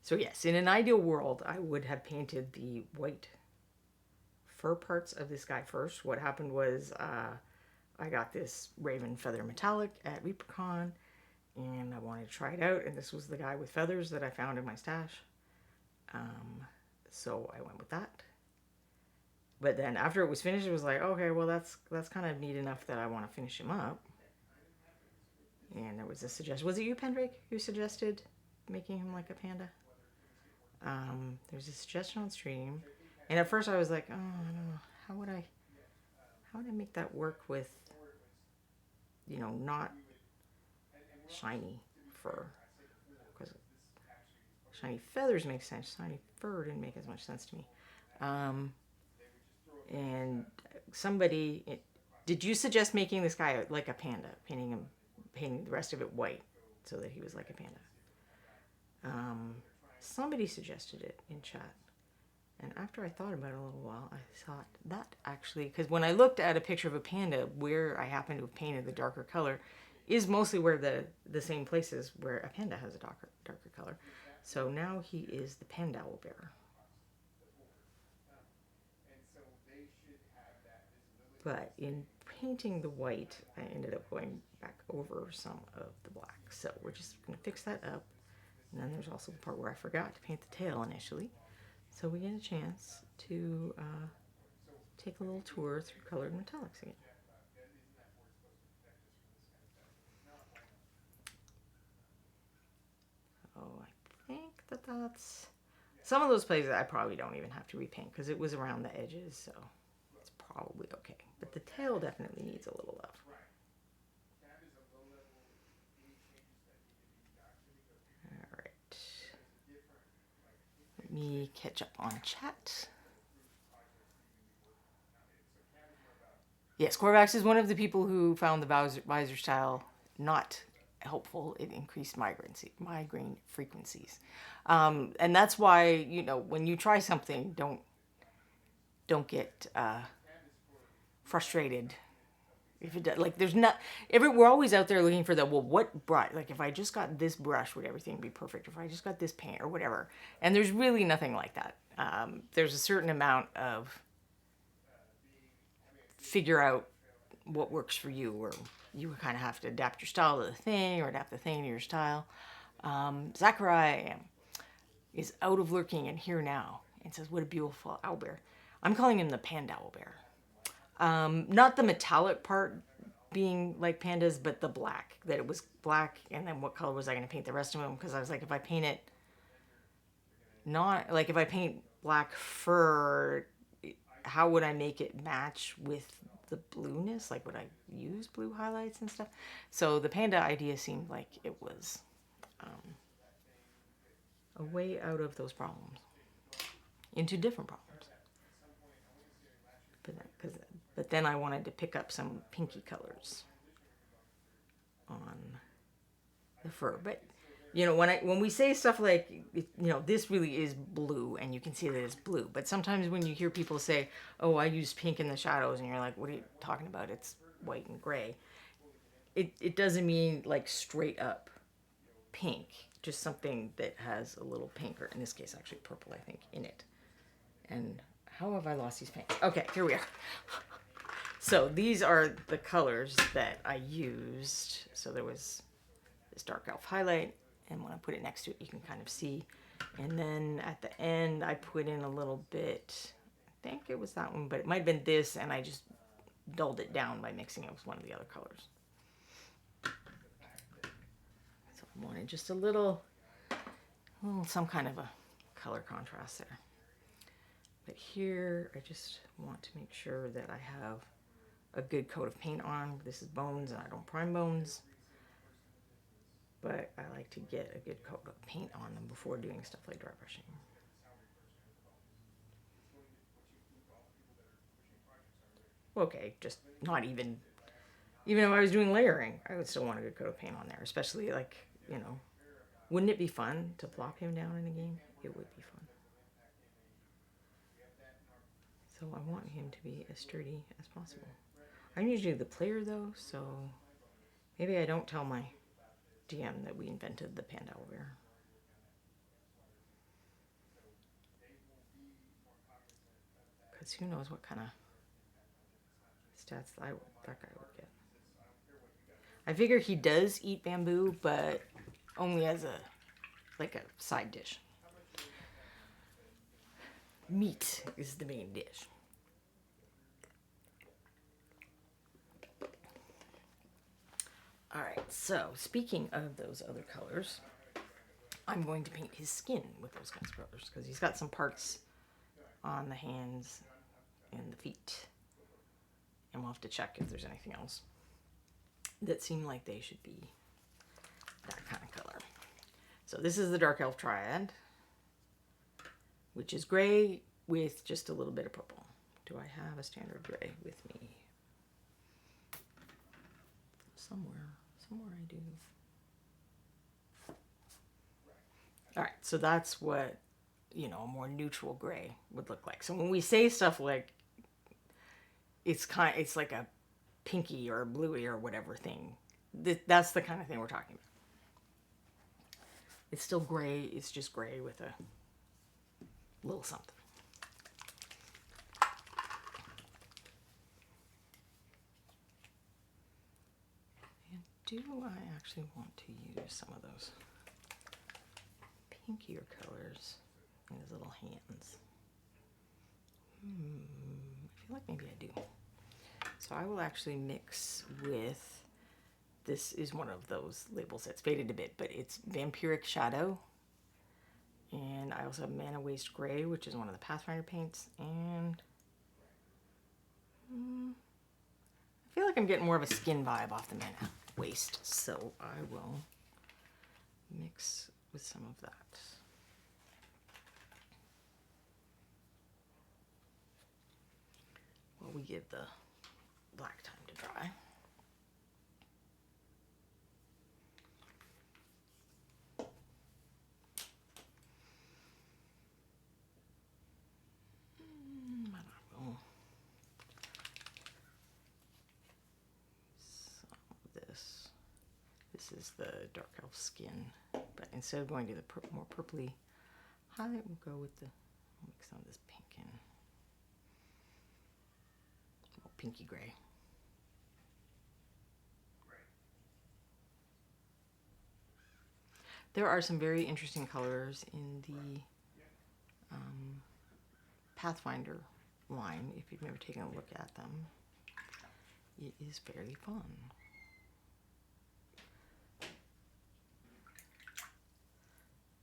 So yes, in an ideal world, I would have painted the white fur parts of this guy first. What happened was I got this Raven Feather Metallic at ReaperCon, and I wanted to try it out, and this was the guy with feathers that I found in my stash. So I went with that. But then after it was finished, it was like, okay, well that's kind of neat enough that I want to finish him up. And there was a suggestion. Was it you, Pendrake, who suggested making him like a panda? There's a suggestion on stream, and at first I was like, oh, I don't know, how would I make that work with, not shiny fur, because shiny feathers make sense. Shiny fur didn't make as much sense to me. And somebody, did you suggest making this guy like a panda, painting the rest of it white so that he was like a panda? Somebody suggested it in chat. And after I thought about it a little while, I thought that actually, because when I looked at a picture of a panda where I happened to have painted the darker color, is mostly where the same places where a panda has a darker color. So now he is the panda owl bear. But in painting the white, I ended up going back over some of the black. So we're just going to fix that up. And then there's also the part where I forgot to paint the tail initially. So we get a chance to take a little tour through colored metallics again. Oh, I think that's... Some of those places I probably don't even have to repaint because it was around the edges, so it's probably okay. But the tail definitely needs a little love. Let me catch up on chat. Yes, Corvax is one of the people who found the visor style not helpful. It increased migraine frequencies. And that's why, when you try something, don't get frustrated. If it does, like, we're always out there looking for what brush, like if I just got this brush, would everything be perfect? If I just got this paint or whatever. And there's really nothing like that. There's a certain amount of figure out what works for you, or you kind of have to adapt your style to the thing or adapt the thing to your style. Zachariah is out of lurking and here now and says, what a beautiful owlbear. I'm calling him the panda owlbear. Not the metallic part being like pandas, but the black, that it was black. And then what color was I going to paint the rest of them? Because I was like, if I paint it if I paint black fur, how would I make it match with the blueness? Like, would I use blue highlights and stuff? So the panda idea seemed like it was a way out of those problems into different problems. But then I wanted to pick up some pinky colors on the fur. But when we say stuff like, this really is blue, and you can see that it's blue. But sometimes when you hear people say, oh, I used pink in the shadows, and you're like, what are you talking about? It's white and gray. It doesn't mean like straight up pink, just something that has a little pink, or in this case actually purple, I think, in it. And how have I lost these paints? Okay, here we are. So these are the colors that I used. So there was this dark elf highlight, and when I put it next to it, you can kind of see. And then at the end, I put in a little bit, I think it was that one, but it might have been this, and I just dulled it down by mixing it with one of the other colors. So I wanted just a little, some kind of a color contrast there. But here, I just want to make sure that I have a good coat of paint on. This is bones, and I don't prime bones. But I like to get a good coat of paint on them before doing stuff like dry brushing. Okay, just not even if I was doing layering, I would still want a good coat of paint on there, especially like, wouldn't it be fun to plop him down in a game? It would be fun. So I want him to be as sturdy as possible. I'm usually the player though, so maybe I don't tell my DM that we invented the panda owlbear. Because who knows what kind of stats that guy would get. I figure he does eat bamboo, but only as a side dish. Meat is the main dish. All right, so speaking of those other colors, I'm going to paint his skin with those kinds of colors because he's got some parts on the hands and the feet. And we'll have to check if there's anything else that seem like they should be that kind of color. So this is the Dark Elf Triad, which is gray with just a little bit of purple. Do I have a standard gray with me? Somewhere I do. All right, so that's what, a more neutral gray would look like. So when we say stuff like it's like a pinky or a bluey or whatever thing, that's the kind of thing we're talking about. It's still gray, it's just gray with a little something. And do I actually want to use some of those pinkier colors in his little hands? I feel like maybe I do. So I will actually mix with, this is one of those labels that's faded a bit, but it's Vampiric Shadow. And I also have Mana Waste Gray, which is one of the Pathfinder paints. And I feel like I'm getting more of a skin vibe off the Mana Waste. So I will mix with some of that. While we give the black time to dry. This is the Dark Elf skin, but instead of going to the more purpley highlight, we'll go with the, mix some of this pink in. Oh, pinky gray. There are some very interesting colors in the Pathfinder line. If you've never taken a look at them, it is fairly fun.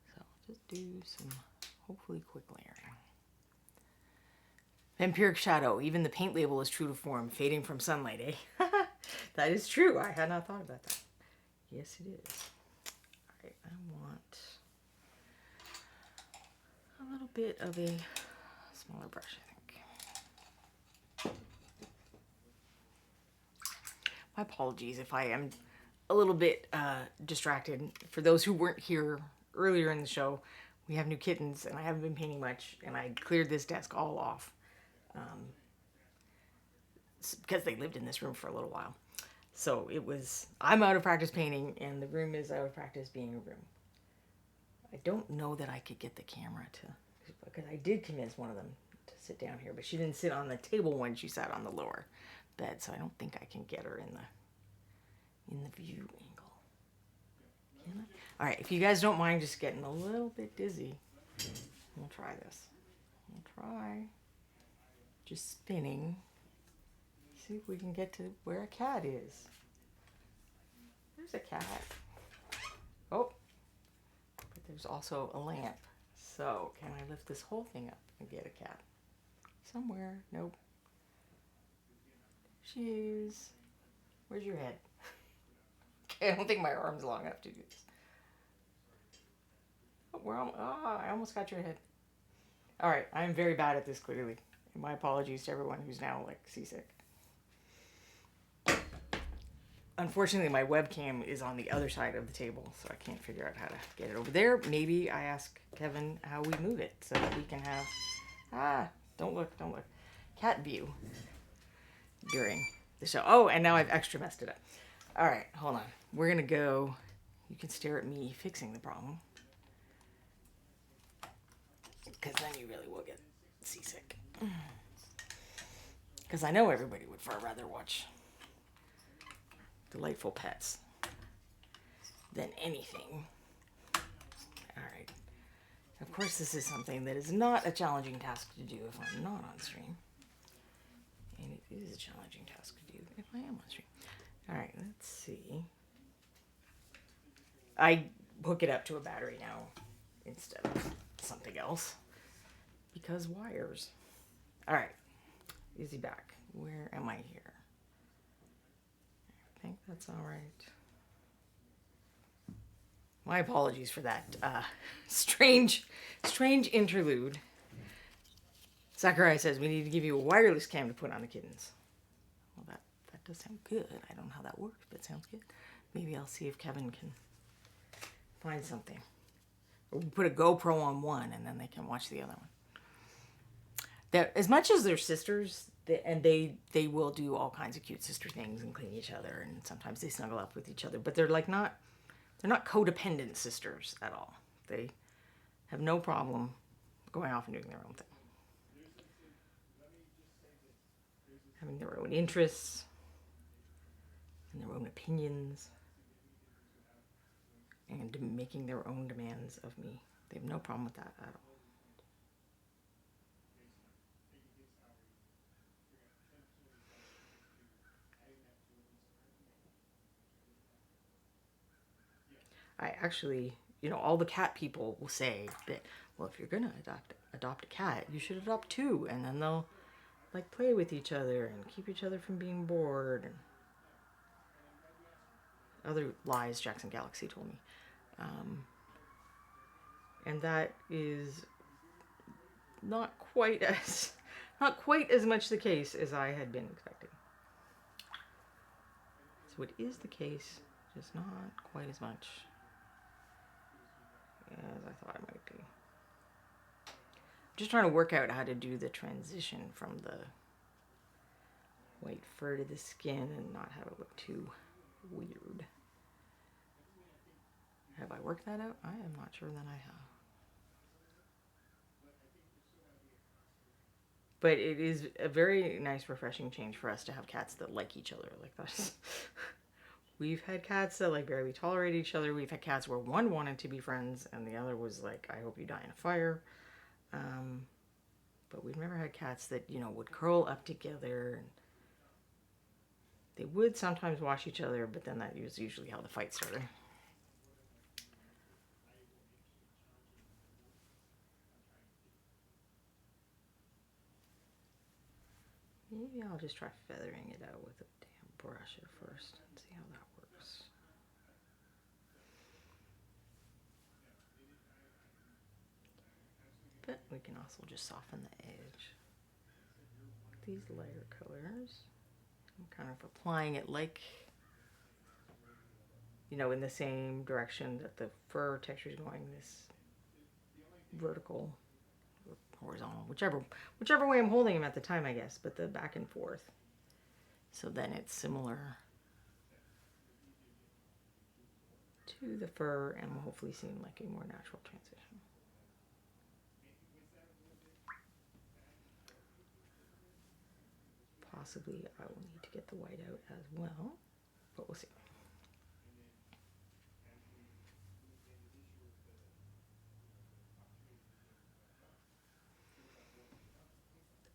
So I'll just do some hopefully quick layering. Vampiric Shadow, even the paint label is true to form, fading from sunlight, eh? That is true. I had not thought about that. Yes, it is. Alright, I want a little bit of a smaller brush, I think. My apologies if I am a little bit distracted. For those who weren't here earlier in the show, we have new kittens and I haven't been painting much, and I cleared this desk all off because they lived in this room for a little while. So I'm out of practice painting and the room is out of practice being a room. I don't know that I could get the camera because I did convince one of them to sit down here, but she didn't sit on the table when she sat on the lower bed, so I don't think I can get her in the view angle. Can I? All right, if you guys don't mind just getting a little bit dizzy, we'll try this. We'll try just spinning. See if we can get to where a cat is. There's a cat. Oh, there's also a lamp. So can I lift this whole thing up and get a cat? Somewhere. Nope. She is. Where's your head? Okay, I don't think my arm's long enough to do this. I almost got your head. All right, I'm very bad at this, clearly. My apologies to everyone who's now like seasick. Unfortunately, my webcam is on the other side of the table, so I can't figure out how to get it over there. Maybe I ask Kevin how we move it so that we can have, don't look, cat view during the show. Oh, and now I've extra messed it up. All right, hold on. We're going to go, you can stare at me fixing the problem, because then you really will get seasick. Because I know everybody would far rather watch delightful pets than anything. All right. Of course, this is something that is not a challenging task to do if I'm not on stream. And it is a challenging task to do if I am on stream. All right, let's see. I hook it up to a battery now instead of something else. Because wires. All right. Easy back. Where am I here? I think that's all right. My apologies for that strange interlude. Sakurai says we need to give you a wireless cam to put on the kittens. Well, that does sound good. I don't know how that works, but it sounds good. Maybe I'll see if Kevin can find something. Or we'll put a GoPro on one, and then they can watch the other one. As much as they're sisters, they will do all kinds of cute sister things and clean each other, and sometimes they snuggle up with each other. But they're not codependent sisters at all. They have no problem going off and doing their own thing, having their own interests and their own opinions, and making their own demands of me. They have no problem with that at all. I actually, all the cat people will say that, well, if you're going to adopt a cat, you should adopt two, and then they'll like play with each other and keep each other from being bored, and other lies Jackson Galaxy told me. And that is not quite as much the case as I had been expecting. So it is the case, just not quite as much as I thought it might be. I'm just trying to work out how to do the transition from the white fur to the skin and not have it look too weird. Have I worked that out? I am not sure that I have. But it is a very nice, refreshing change for us to have cats that like each other like that. We've had cats that like barely tolerate each other. We've had cats where one wanted to be friends and the other was like, I hope you die in a fire. But we've never had cats that, would curl up together. And they would sometimes wash each other, but then that was usually how the fight started. Maybe I'll just try feathering it out with a damn brush at first and see how that works. But we can also just soften the edge with these lighter colors. I'm kind of applying it like, in the same direction that the fur texture is going, this vertical or horizontal, whichever way I'm holding him at the time, I guess, but the back and forth. So then it's similar to the fur and will hopefully seem like a more natural transition. Possibly I will need to get the white out as well, but we'll see.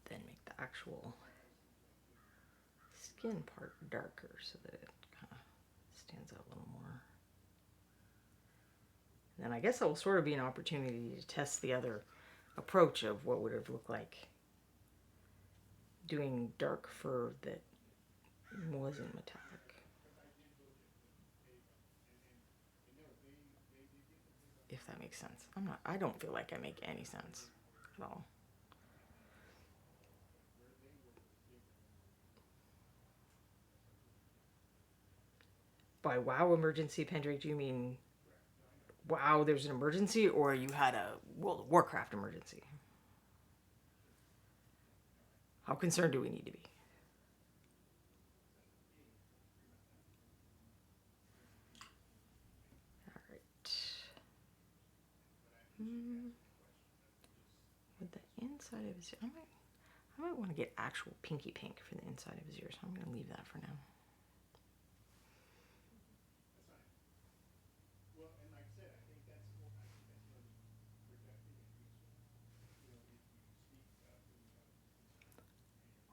Then make the actual skin part darker so that it kind of stands out a little more. And I guess that will sort of be an opportunity to test the other approach of what would it look like doing dark fur that wasn't metallic. If that makes sense. I don't feel like I make any sense at all. By wow emergency, Pendrake, do you mean wow, there's an emergency, or you had a World of Warcraft emergency? How concerned do we need to be? All right. With the inside of his, I might want to get actual pinky pink for the inside of his ears. I'm going to leave that for now.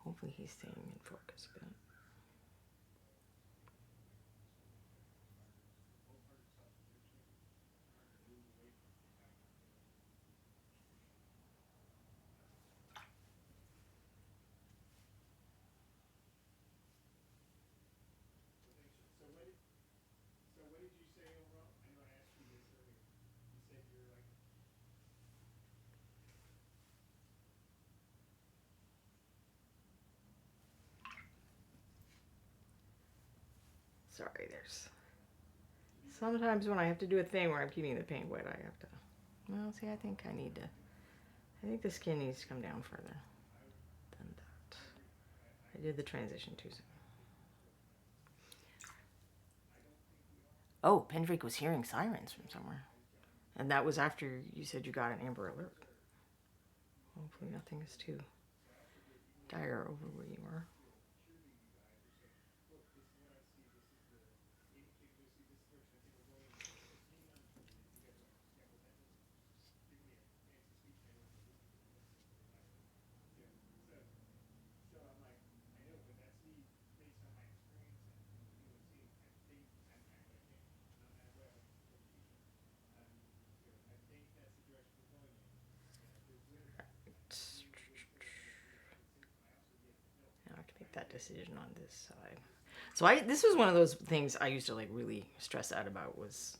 Hopefully he's staying in focus a bit. Sorry, there's sometimes when I have to do a thing where I'm keeping the paint wet, I have to. Well, see, I think the skin needs to come down further than that. I did the transition too soon. Oh, Pendrake was hearing sirens from somewhere. And that was after you said you got an Amber Alert. Hopefully nothing is too dire over where you are. Now I have to make that decision on this side. So this was one of those things I used to like really stress out about was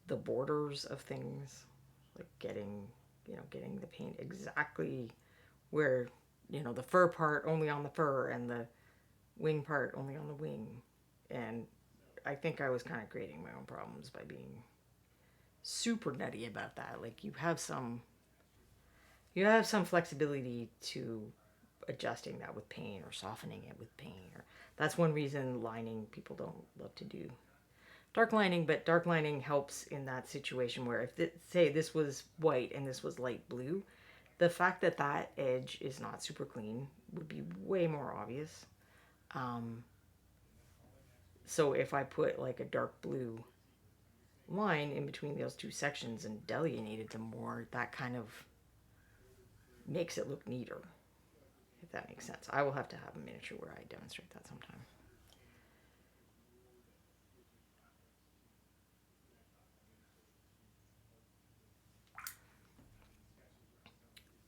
the borders of things, like getting the paint exactly where the fur part only on the fur and the wing part only on the wing. And I think I was kind of creating my own problems by being super nutty about that. Like you have some flexibility to adjusting that with paint or softening it with paint. Or that's one reason lining people don't love to do dark lining, but dark lining helps in that situation where if say this was white and this was light blue, the fact that that edge is not super clean would be way more obvious. So if I put like a dark blue line in between those two sections and delineated them more, that kind of makes it look neater, if that makes sense. I will have to have a miniature where I demonstrate that sometime.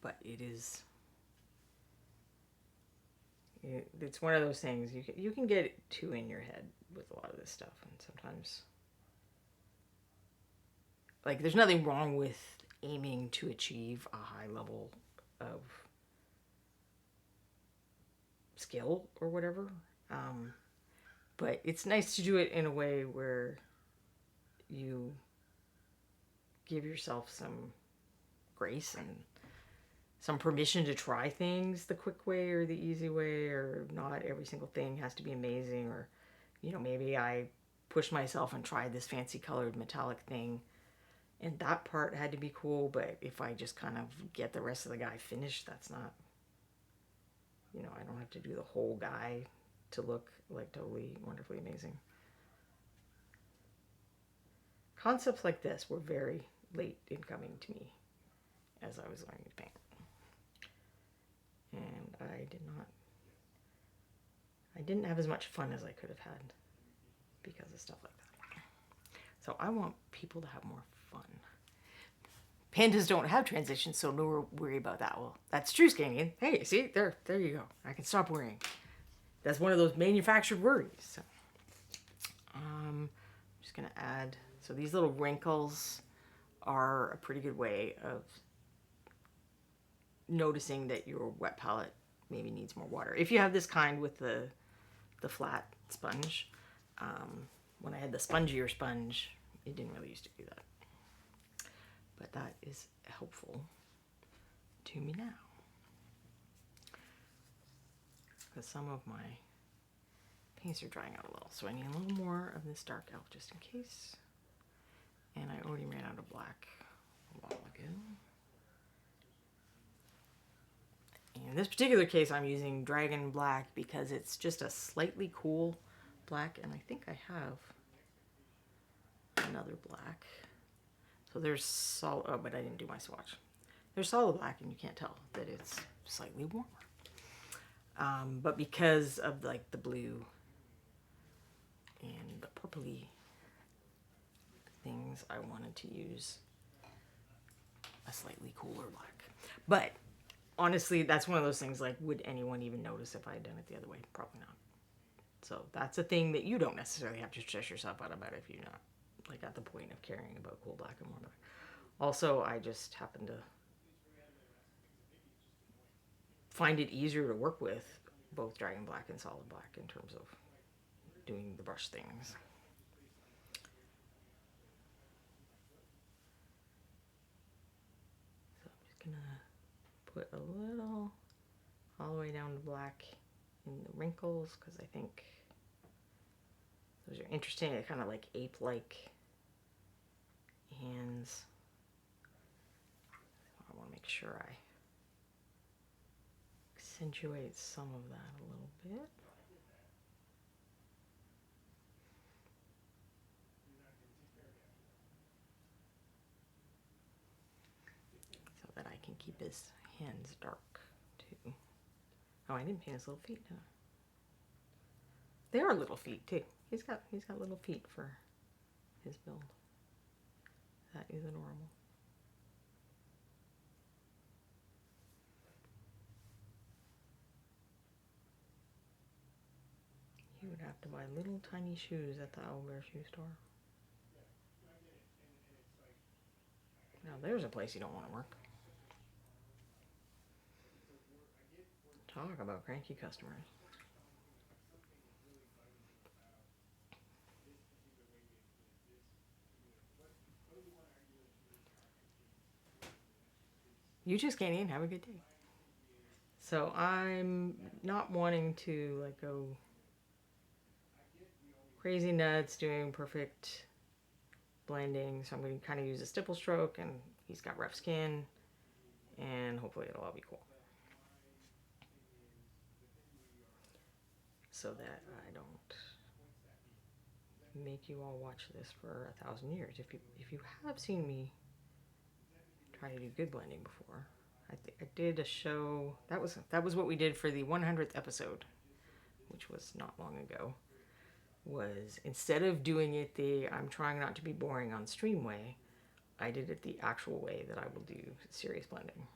But it's one of those things you can get too in your head with a lot of this stuff, and sometimes like there's nothing wrong with aiming to achieve a high level of skill or whatever, but it's nice to do it in a way where you give yourself some grace and some permission to try things the quick way or the easy way, or not every single thing has to be amazing, or maybe I pushed myself and tried this fancy colored metallic thing and that part had to be cool, but if I just kind of get the rest of the guy finished, that's not, I don't have to do the whole guy to look like totally wonderfully amazing. Concepts like this were very late in coming to me as I was learning to paint. And I didn't have as much fun as I could have had because of stuff like that. So I want people to have more fun. Pandas don't have transitions, so no worry about that. Well, that's true, Scanian. Hey, see, there you go. I can stop worrying. That's one of those manufactured worries. So, I'm just gonna add. So these little wrinkles are a pretty good way of noticing that your wet palette maybe needs more water. If you have this kind with the flat sponge, when I had the spongier sponge, it didn't really used to do that. But that is helpful to me now. Because some of my paints are drying out a little. So I need a little more of this dark elf just in case. And I already ran out of black a while ago. And in this particular case, I'm using Dragon Black because it's just a slightly cool black. And I think I have another black. So there's solid, oh, but I didn't do my swatch. There's solid black and you can't tell that it's slightly warmer. But because of like the blue and the purpley things, I wanted to use a slightly cooler black. But honestly, that's one of those things like, would anyone even notice if I had done it the other way? Probably not. So that's a thing that you don't necessarily have to stress yourself out about if you're not like at the point of caring about cool black and warm black. Also, I just happen to find it easier to work with both Dragon Black and Solid Black in terms of doing the brush things. So I'm just gonna put a little all the way down to black in the wrinkles because I think those are interesting. They're kind of like ape-like hands. I want to make sure I accentuate some of that a little bit. So that I can keep his hands dark too. Oh, I didn't paint his little feet, did I? They are little feet too. He's got little feet for his build. That is adorable. You would have to buy little tiny shoes at the Owlbear shoe store. Now there's a place you don't want to work. Talk about cranky customers. You just can't even have a good day. So I'm not wanting to like go crazy nuts doing perfect blending. So I'm going to kind of use a stipple stroke, and he's got rough skin, and hopefully it'll all be cool. So that I don't make you all watch this for 1,000 years. If you have seen me try to do good blending before, I did a show that was what we did for the 100th episode, which was not long ago. Was instead of doing it the I'm trying not to be boring on stream way, I did it the actual way that I will do serious blending.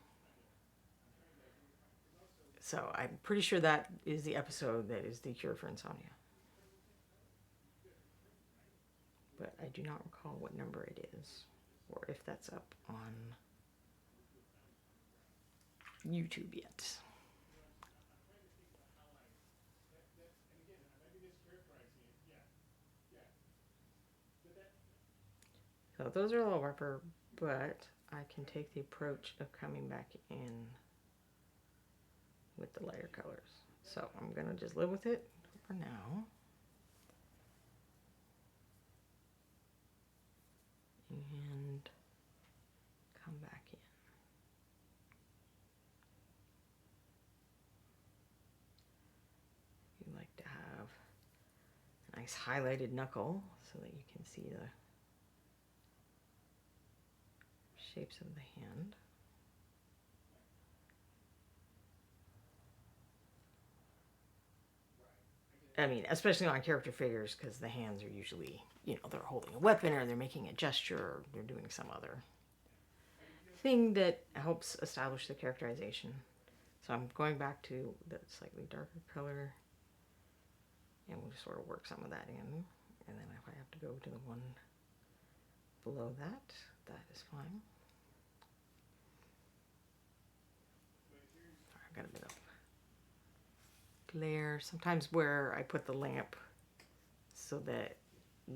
So I'm pretty sure that is the episode that is the cure for insomnia. But I do not recall what number it is, or if that's up on YouTube yet. So those are a little rougher, but I can take the approach of coming back in with the lighter colors. So I'm gonna just live with it for now. And come back in. You like to have a nice highlighted knuckle so that you can see the shapes of the hand. I mean, especially on character figures, because the hands are usually, they're holding a weapon or they're making a gesture or they're doing some other thing that helps establish the characterization. So I'm going back to the slightly darker color, and we'll just sort of work some of that in. And then if I have to go to the one below that, that is fine. I've got a bit of glare. Sometimes where I put the lamp so that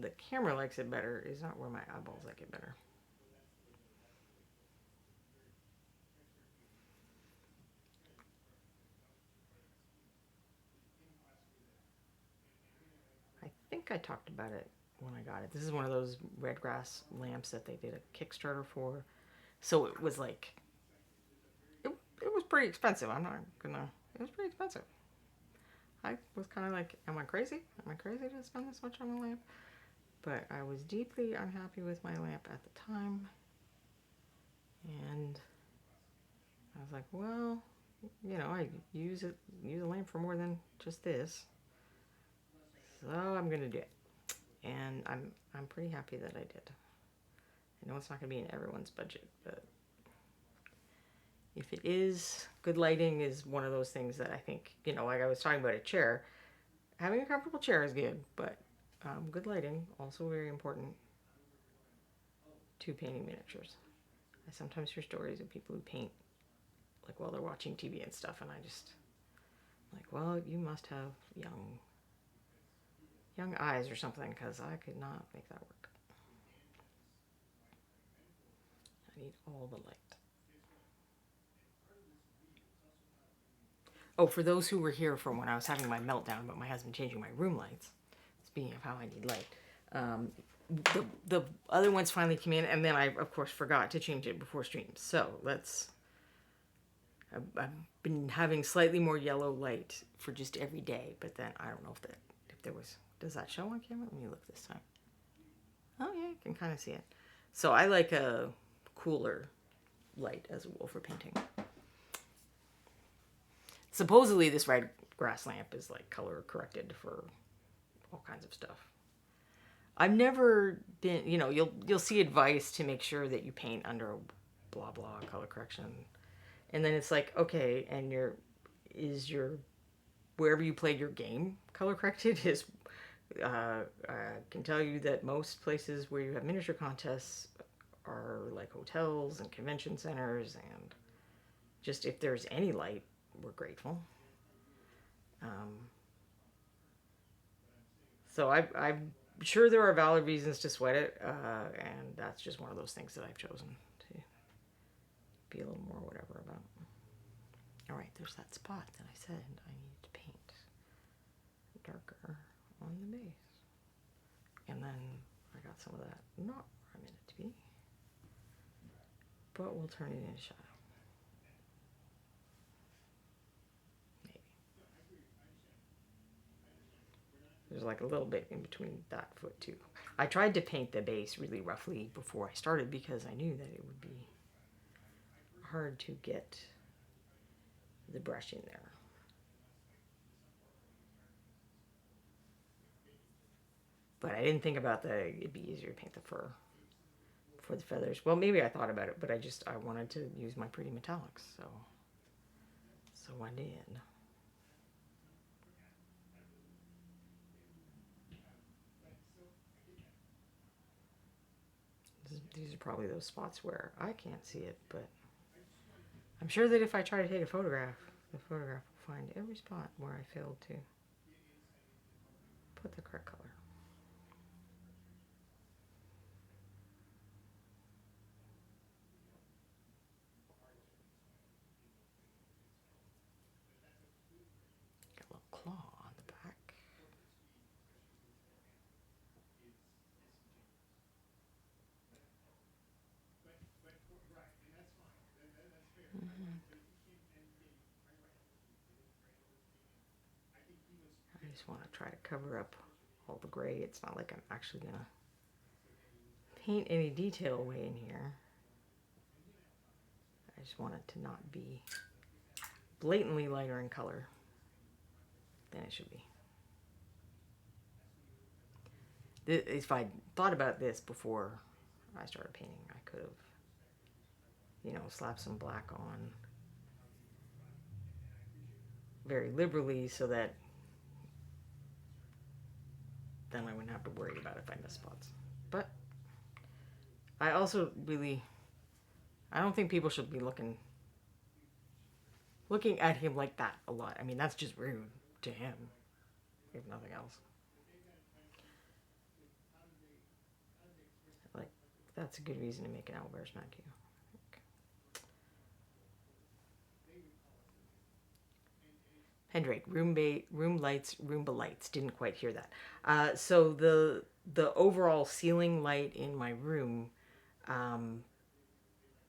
the camera likes it better is not where my eyeballs like it better. I think I talked about it when I got it. This is one of those red grass lamps that they did a Kickstarter for. So it was like, it was pretty expensive. I'm not gonna, it was pretty expensive. I was kind of like, am I crazy? Am I crazy to spend this much on a lamp? But I was deeply unhappy with my lamp at the time. And I was like, well, I use a lamp for more than just this. So I'm gonna do it. And I'm pretty happy that I did. I know it's not gonna be in everyone's budget, but if it is, good lighting is one of those things that I think, like I was talking about a chair, having a comfortable chair is good, but good lighting, also very important to painting miniatures. I sometimes hear stories of people who paint like while they're watching TV and stuff, and I just like, well, you must have young eyes or something, because I could not make that work. I need all the light. Oh, for those who were here from when I was having my meltdown about my husband changing my room lights, speaking of how I need light, the other ones finally came in, and then I, of course, forgot to change it before streams. So I've been having slightly more yellow light for just every day, but then I don't know if there was, does that show on camera? Let me look this time. Oh yeah, you can kind of see it. So I like a cooler light as well for painting. Supposedly this red grass lamp is like color corrected for all kinds of stuff. I've never been, you'll see advice to make sure that you paint under blah blah color correction, and then it's like, okay, and is your wherever you played your game color corrected? Is I can tell you that most places where you have miniature contests are like hotels and convention centers, and just if there's any light, we're grateful. So I'm sure there are valid reasons to sweat it, and that's just one of those things that I've chosen to be a little more whatever about. All right, there's that spot that I said I needed to paint darker on the base. And then I got some of that not where I meant it to be, but we'll turn it into shadow. There's like a little bit in between that foot too. I tried to paint the base really roughly before I started because I knew that it would be hard to get the brush in there. But I didn't think about it'd be easier to paint the fur for the feathers. Well, maybe I thought about it, but I wanted to use my pretty metallics, so I did. These are probably those spots where I can't see it, but I'm sure that if I try to take a photograph, the photograph will find every spot where I failed to put the correct color. Got a little claw on the back. I just want to try to cover up all the gray. It's not like I'm actually going to paint any detail away in here. I just want it to not be blatantly lighter in color than it should be. If I thought about this before I started painting, I could have, slapped some black on very liberally so that then I wouldn't have to worry about if I miss spots. But I also really, I don't think people should be looking at him like that a lot. I mean, that's just rude to him, if nothing else. Like, that's a good reason to make an owlbear smack you. Pendrake, room lights, Roomba lights. Didn't quite hear that. So the overall ceiling light in my room, um,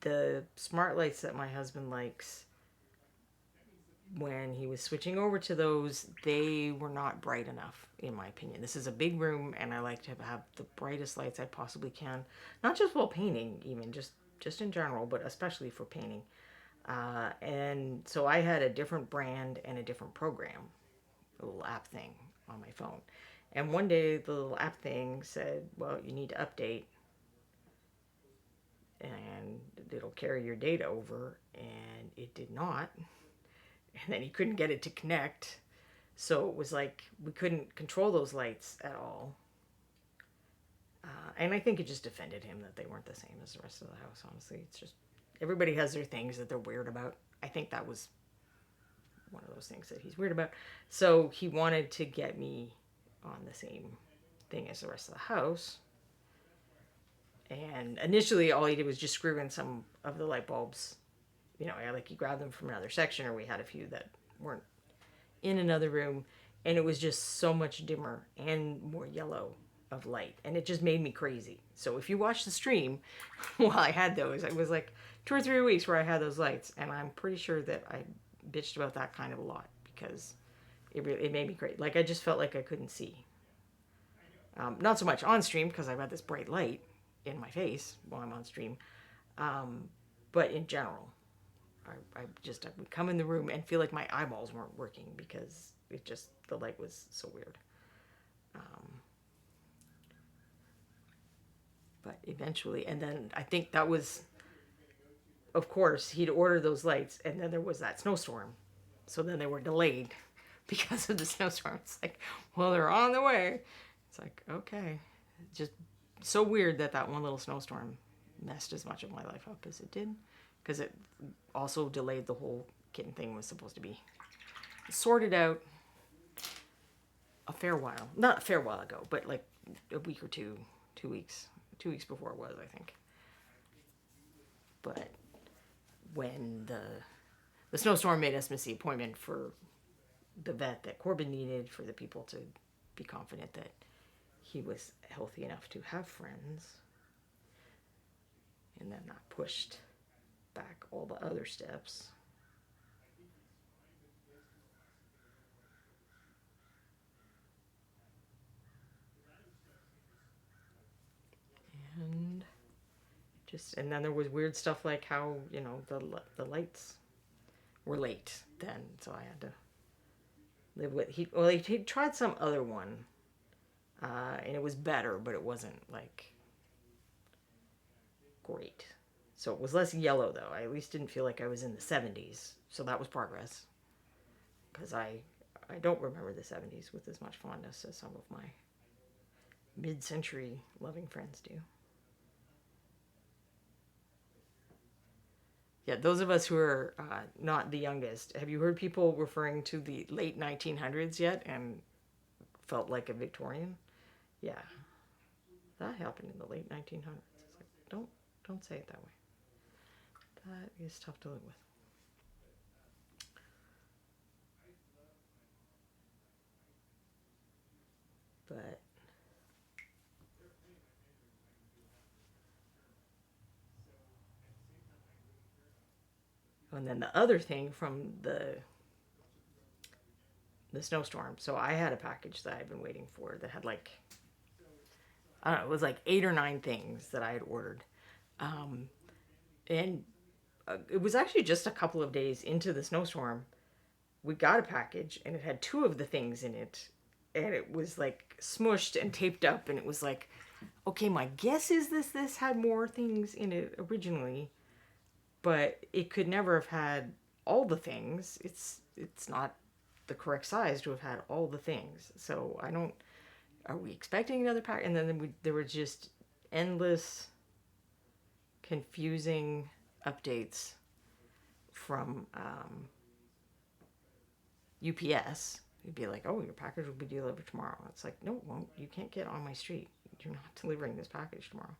the smart lights that my husband likes, when he was switching over to those, they were not bright enough, in my opinion. This is a big room, and I like to have the brightest lights I possibly can. Not just while painting, even just in general, but especially for painting. And so I had a different brand and a different program, a little app thing on my phone. And one day the little app thing said, well, you need to update and it'll carry your data over. And it did not. And then he couldn't get it to connect. So it was like we couldn't control those lights at all. And I think it just offended him that they weren't the same as the rest of the house, honestly. It's just everybody has their things that they're weird about. I think that was one of those things that he's weird about. So he wanted to get me on the same thing as the rest of the house. And initially, all he did was just screw in some of the light bulbs. Like he grabbed them from another section, or we had a few that weren't in another room. And it was just so much dimmer and more yellow of light. And it just made me crazy. So if you watch the stream while I had those, it was like 2 or 3 weeks where I had those lights. And I'm pretty sure that I bitched about that kind of a lot because it made me crazy. Like I just felt like I couldn't see. Not so much on stream because I've got this bright light in my face while I'm on stream. But in general, I would come in the room and feel like my eyeballs weren't working because the light was so weird. But eventually, and then I think that was, of course, he'd ordered those lights, and then there was that snowstorm. So then they were delayed because of the snowstorm. It's like, well, they're on the way. It's like, okay. Just so weird that one little snowstorm messed as much of my life up as it did. Because it also delayed the whole kitten thing was supposed to be sorted out a fair while. Not a fair while ago, but like a week or 2 weeks. 2 weeks before it was, I think. But when the snowstorm made us miss the appointment for the vet that Corbin needed for the people to be confident that he was healthy enough to have friends. And then that pushed back all the other steps. And then there was weird stuff like how the lights were late then, so I had to live with he tried some other one, and it was better, but it wasn't like great. So it was less yellow though. I at least didn't feel like I was in the 70s, so that was progress. Because I don't remember the 70s with as much fondness as some of my mid-century loving friends do. Yeah, those of us who are not the youngest, have you heard people referring to the late 1900s yet and felt like a Victorian? Yeah, that happened in the late 1900s. It's like, don't say it that way. That is tough to live with. But and then the other thing from the snowstorm. So I had a package that I've been waiting for that had like, I don't know, it was like 8 or 9 things that I had ordered. And it was actually just a couple of days into the snowstorm. We got a package and it had 2 of the things in it and it was like smushed and taped up, and it was like, okay, my guess is this had more things in it originally, but it could never have had all the things. It's not the correct size to have had all the things. So I don't. Are we expecting another pack? And then there were just endless, confusing updates from UPS. You'd be like, oh, your package will be delivered tomorrow. It's like, no, it won't. You can't get on my street. You're not delivering this package tomorrow.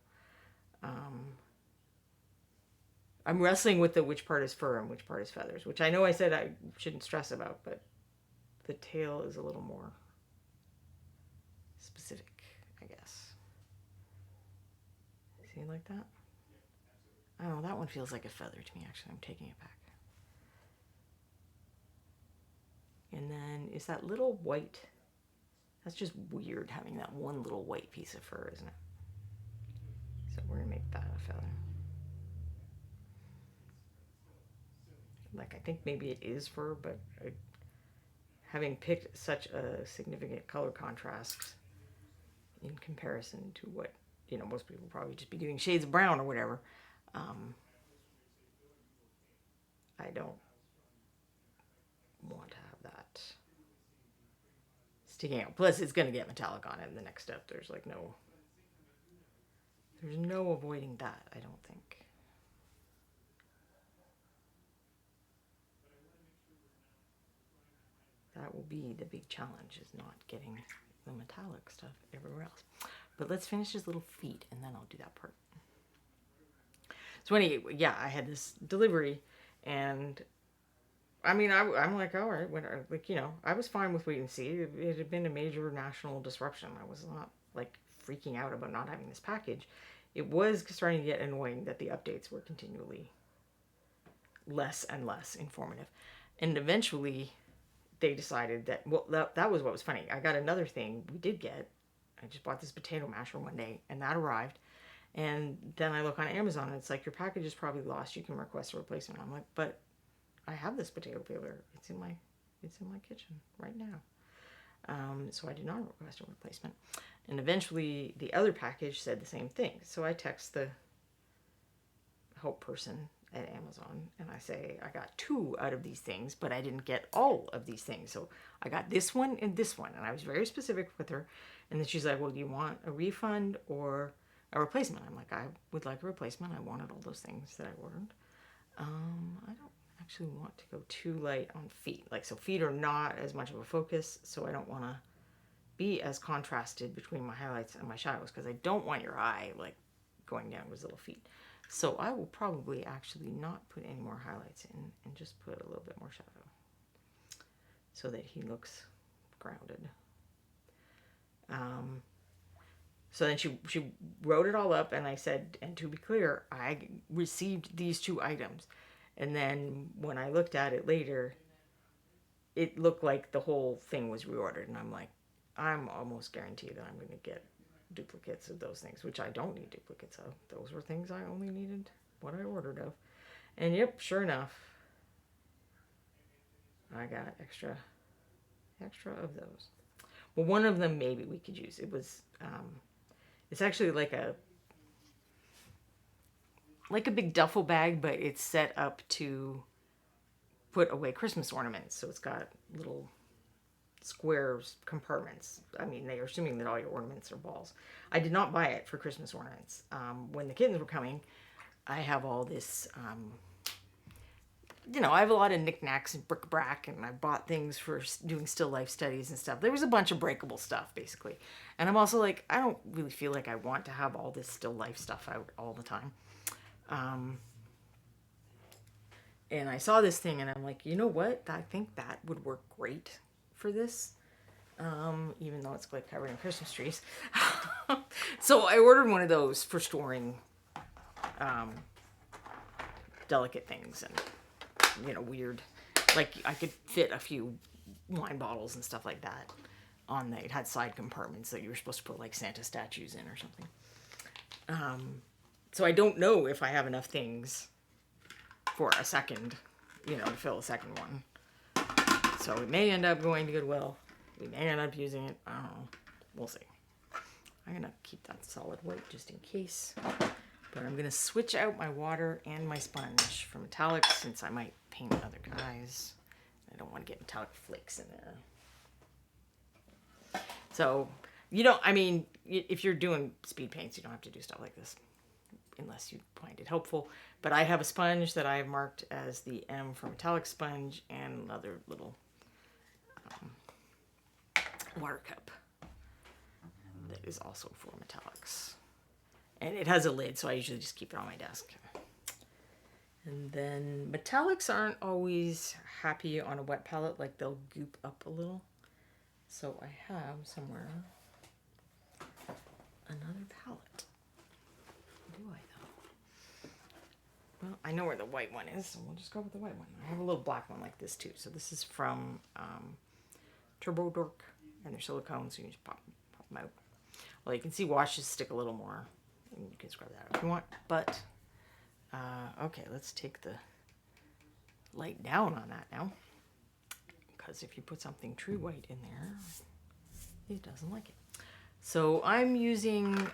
I'm wrestling with the which part is fur and which part is feathers, which I know I said I shouldn't stress about, but the tail is a little more specific, I guess. See, like that? Oh, that one feels like a feather to me, actually. I'm taking it back. And then is that little white? That's just weird having that one little white piece of fur, isn't it? So we're going to make that a feather. Like, I think maybe it is fur, but having picked such a significant color contrast in comparison to what, most people probably just be doing shades of brown or whatever, I don't want to have that sticking out. Plus, it's going to get metallic on it in the next step. There's no avoiding that, I don't think. That will be the big challenge, is not getting the metallic stuff everywhere else. But let's finish his little feet, and then I'll do that part. So anyway, yeah, I had this delivery, and I mean, I'm like, all right, I was fine with wait and see. It had been a major national disruption. I was not like freaking out about not having this package. It was starting to get annoying that the updates were continually less and less informative. And eventually they decided that, well, that was what was funny. I got another thing we did get. I just bought this potato masher one day, and that arrived. And then I look on Amazon, and it's like, your package is probably lost. You can request a replacement. I'm like, but I have this potato peeler. It's in my kitchen right now. So I did not request a replacement. And eventually the other package said the same thing. So I text the help person at Amazon, and I say, I got 2 out of these things, but I didn't get all of these things. So I got this one and this one. And I was very specific with her. And then she's like, well, do you want a refund or a replacement? I'm like, I would like a replacement. I wanted all those things that I ordered. I don't actually want to go too light on feet. So feet are not as much of a focus, so I don't want to be as contrasted between my highlights and my shadows, because I don't want your eye going down with his little feet. So I will probably actually not put any more highlights in and just put a little bit more shadow so that he looks grounded. So then she wrote it all up, and I said, and to be clear, I received these 2 items. And then when I looked at it later, it looked like the whole thing was reordered. And I'm like, I'm almost guaranteed that I'm going to get duplicates of those things, which I don't need duplicates of. Those were things I only needed what I ordered of. And yep, sure enough, I got extra of those. Well, one of them maybe we could use. It was, it's actually like a big duffel bag, but it's set up to put away Christmas ornaments. So it's got little square compartments. I mean, they are assuming that all your ornaments are balls. I did not buy it for Christmas ornaments. When the kittens were coming, I have all this, I have a lot of knickknacks and bric-a-brac, and I bought things for doing still life studies and stuff. There was a bunch of breakable stuff, basically. And I'm also like, I don't really feel like I want to have all this still life stuff out all the time. And I saw this thing, and I'm like, you know what? I think that would work great for this, even though it's covered in Christmas trees. So I ordered one of those for storing delicate things and weird, I could fit a few wine bottles and stuff like that on there. It had side compartments that you were supposed to put Santa statues in or something. So I don't know if I have enough things for a second, to fill a second one. So it may end up going to Goodwill. We may end up using it. I don't know. We'll see. I'm going to keep that solid white just in case. But I'm going to switch out my water and my sponge for metallic since I might paint other guys. I don't want to get metallic flakes in there. So, you don't, I mean, if you're doing speed paints, you don't have to do stuff like this unless you find it helpful. But I have a sponge that I have marked as the M for metallic sponge and another little water cup that is also for metallics. And it has a lid, so I usually just keep it on my desk. And then metallics aren't always happy on a wet palette, like they'll goop up a little. So I have somewhere another palette. Do I though? Well, I know where the white one is, so we'll just go with the white one. I have a little black one like this too. So this is from Turbo Dork, and they're silicone, so you just pop them out. Well, you can see washes stick a little more. And you can scrub that out if you want. But, okay, let's take the light down on that now. Because if you put something true white in there, it doesn't like it. So I'm using,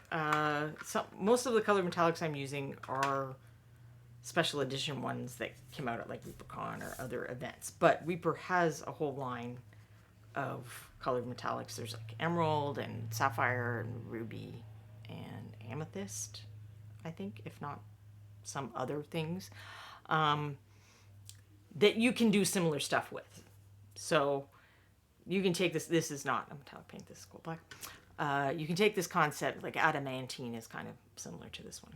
most of the color metallics I'm using are special edition ones that came out at like ReaperCon or other events. But Reaper has a whole line of colored metallics. There's like emerald and sapphire and ruby and amethyst, I think, if not some other things, that you can do similar stuff with. So you can take this is not a metallic paint, this is gold black. You can take this concept, like adamantine is kind of similar to this one.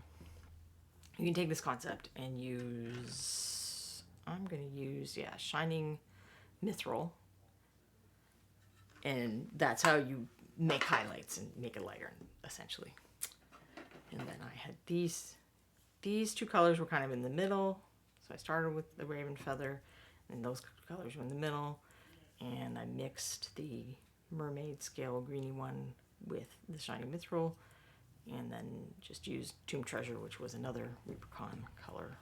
You can take this concept and use, I'm going to use, shining mithril. And that's how you make highlights and make it lighter, essentially. And then I had these two colors were kind of in the middle. So I started with the raven feather, and those colors were in the middle. And I mixed the mermaid scale greeny one with the shiny mithril, and then just used Tomb Treasure, which was another ReaperCon color,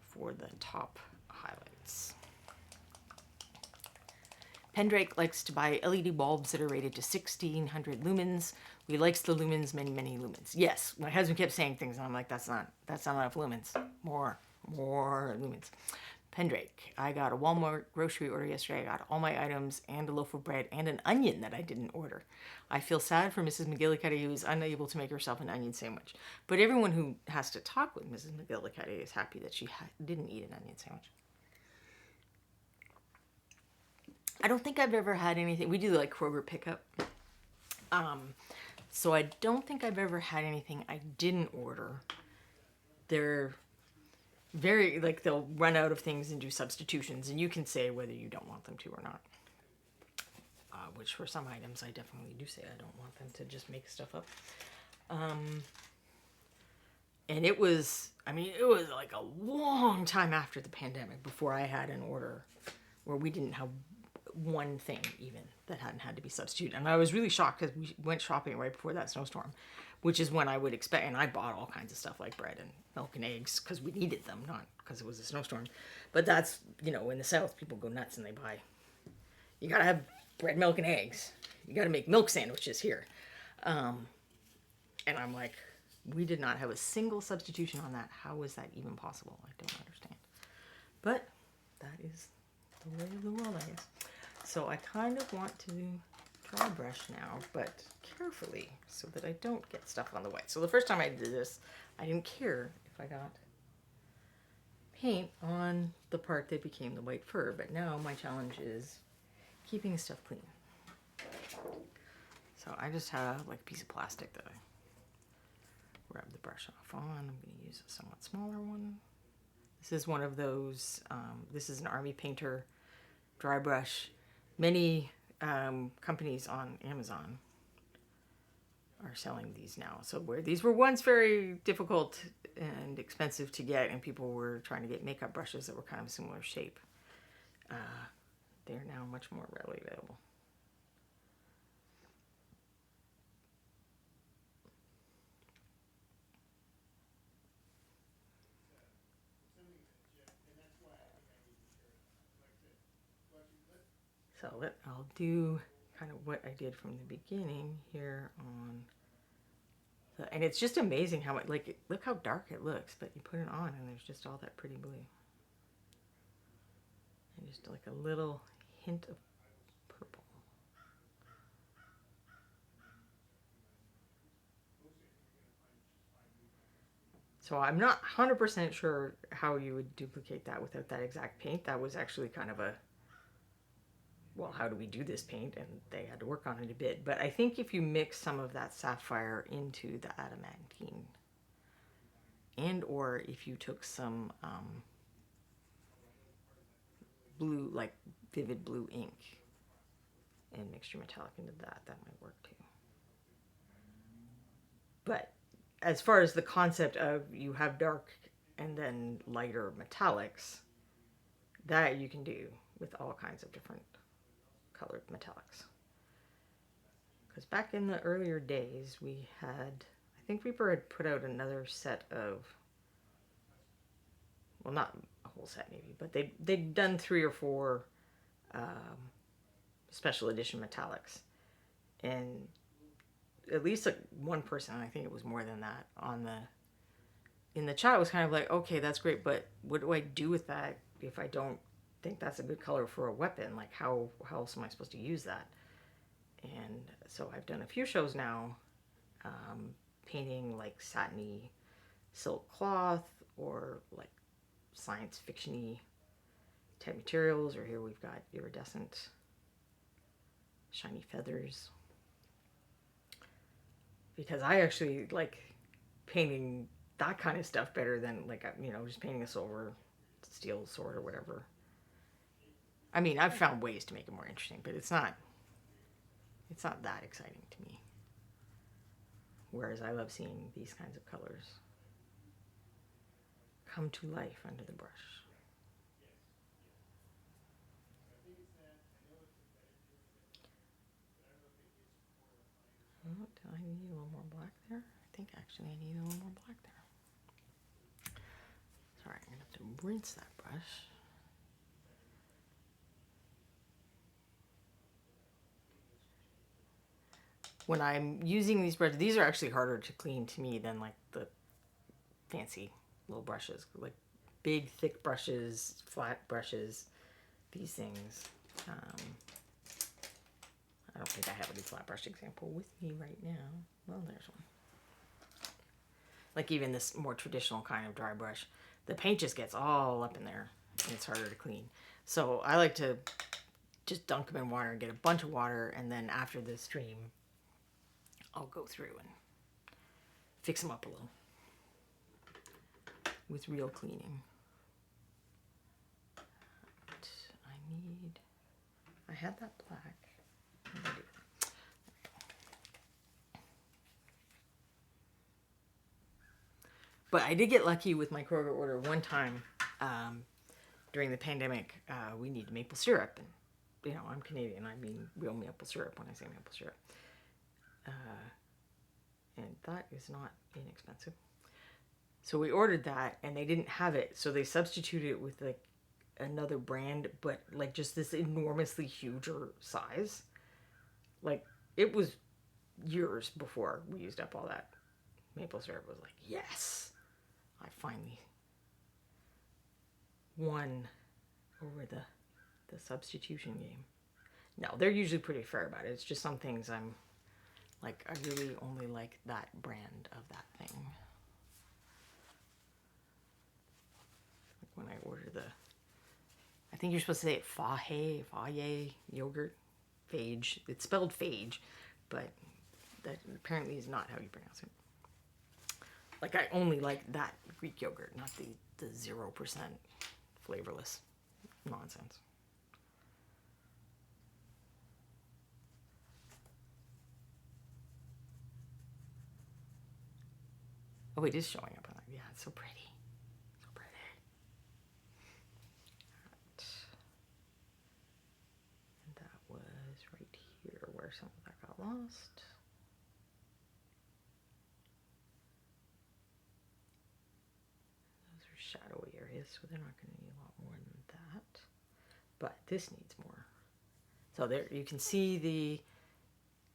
for the top highlights. Pendrake likes to buy LED bulbs that are rated to 1600 lumens. He likes the lumens, many, many lumens. Yes, my husband kept saying things, and I'm like, that's not enough lumens. More lumens. Pendrake. I got a Walmart grocery order yesterday. I got all my items and a loaf of bread and an onion that I didn't order. I feel sad for Mrs. McGillicuddy, who is unable to make herself an onion sandwich. But everyone who has to talk with Mrs. McGillicuddy is happy that she didn't eat an onion sandwich. I don't think I've ever had anything. We do like Kroger pickup. So I don't think I've ever had anything I didn't order. They're very, like, they'll run out of things and do substitutions, and you can say whether you don't want them to or not. Which for some items I definitely do say I don't want them to just make stuff up. And it was like a long time after the pandemic before I had an order where we didn't have one thing even that hadn't had to be substituted. And I was really shocked because we went shopping right before that snowstorm, which is when I would expect, and I bought all kinds of stuff like bread and milk and eggs because we needed them, not because it was a snowstorm. But that's, in the South, people go nuts and they buy, you gotta have bread, milk, and eggs. You gotta make milk sandwiches here. And I'm like, we did not have a single substitution on that. How is that even possible? I don't understand. But that is the way of the world, I guess. So I kind of want to dry brush now, but carefully so that I don't get stuff on the white. So the first time I did this, I didn't care if I got paint on the part that became the white fur, but now my challenge is keeping stuff clean. So I just have like a piece of plastic that I rub the brush off on. I'm going to use a somewhat smaller one. This is one of those, this is an Army Painter dry brush. Many companies on Amazon are selling these now. So where these were once very difficult and expensive to get, and people were trying to get makeup brushes that were kind of a similar shape, they're now much more readily available. So I'll do kind of what I did from the beginning here on the, and it's just amazing how much, like, look how dark it looks, but you put it on and there's just all that pretty blue. And just like a little hint of purple. So I'm not 100% sure how you would duplicate that without that exact paint. That was actually kind of a, well, how do we do this paint? And they had to work on it a bit. But I think if you mix some of that sapphire into the adamantine, and or if you took some blue, like vivid blue ink, and mixed your metallic into that, that might work too. But as far as the concept of you have dark and then lighter metallics, that you can do with all kinds of different colored metallics. Because back in the earlier days, we had, I think Reaper had put out another set of, well, not a whole set maybe, but they'd done 3 or 4 special edition metallics. And at least like one person, I think it was more than that, on the, in the chat was kind of like, okay, that's great, but what do I do with that if I don't think that's a good color for a weapon? Like, how else am I supposed to use that? And so I've done a few shows now, painting like satiny silk cloth or like science fiction-y type materials, or here we've got iridescent shiny feathers. Because I actually like painting that kind of stuff better than, like, you know, just painting a silver steel sword or whatever. I mean, I've found ways to make it more interesting, but it's not that exciting to me. Whereas I love seeing these kinds of colors come to life under the brush. Oh, do I need a little more black there? I think actually I need a little more black there. Sorry, I'm going to have to rinse that brush. When I'm using these brushes, these are actually harder to clean to me than like the fancy little brushes. Like big, thick brushes, flat brushes, these things. I don't think I have a flat brush example with me right now. Well, there's one. Like even this more traditional kind of dry brush, the paint just gets all up in there and it's harder to clean. So I like to just dunk them in water and get a bunch of water, and then after the stream, I'll go through and fix them up a little with real cleaning. I had that black. But I did get lucky with my Kroger order one time during the pandemic. We needed maple syrup, and you know, I'm Canadian. I mean real maple syrup when I say maple syrup. And that is not inexpensive. So we ordered that, and they didn't have it, so they substituted it with like another brand, but like just this enormously huger size. Like it was years before we used up all that maple syrup. Was like, yes, I finally won over the substitution game. No, they're usually pretty fair about it. It's just some things I'm like, I really only like that brand of that thing. Like when I order I think you're supposed to say it Faye yogurt, phage. It's spelled phage, but that apparently is not how you pronounce it. Like I only like that Greek yogurt, not the 0% flavorless nonsense. Oh, it is showing up on that. Yeah, it's so pretty. So pretty. Right. And that was right here where some of that got lost. Those are shadowy areas, so they're not going to need a lot more than that. But this needs more. So there you can see the,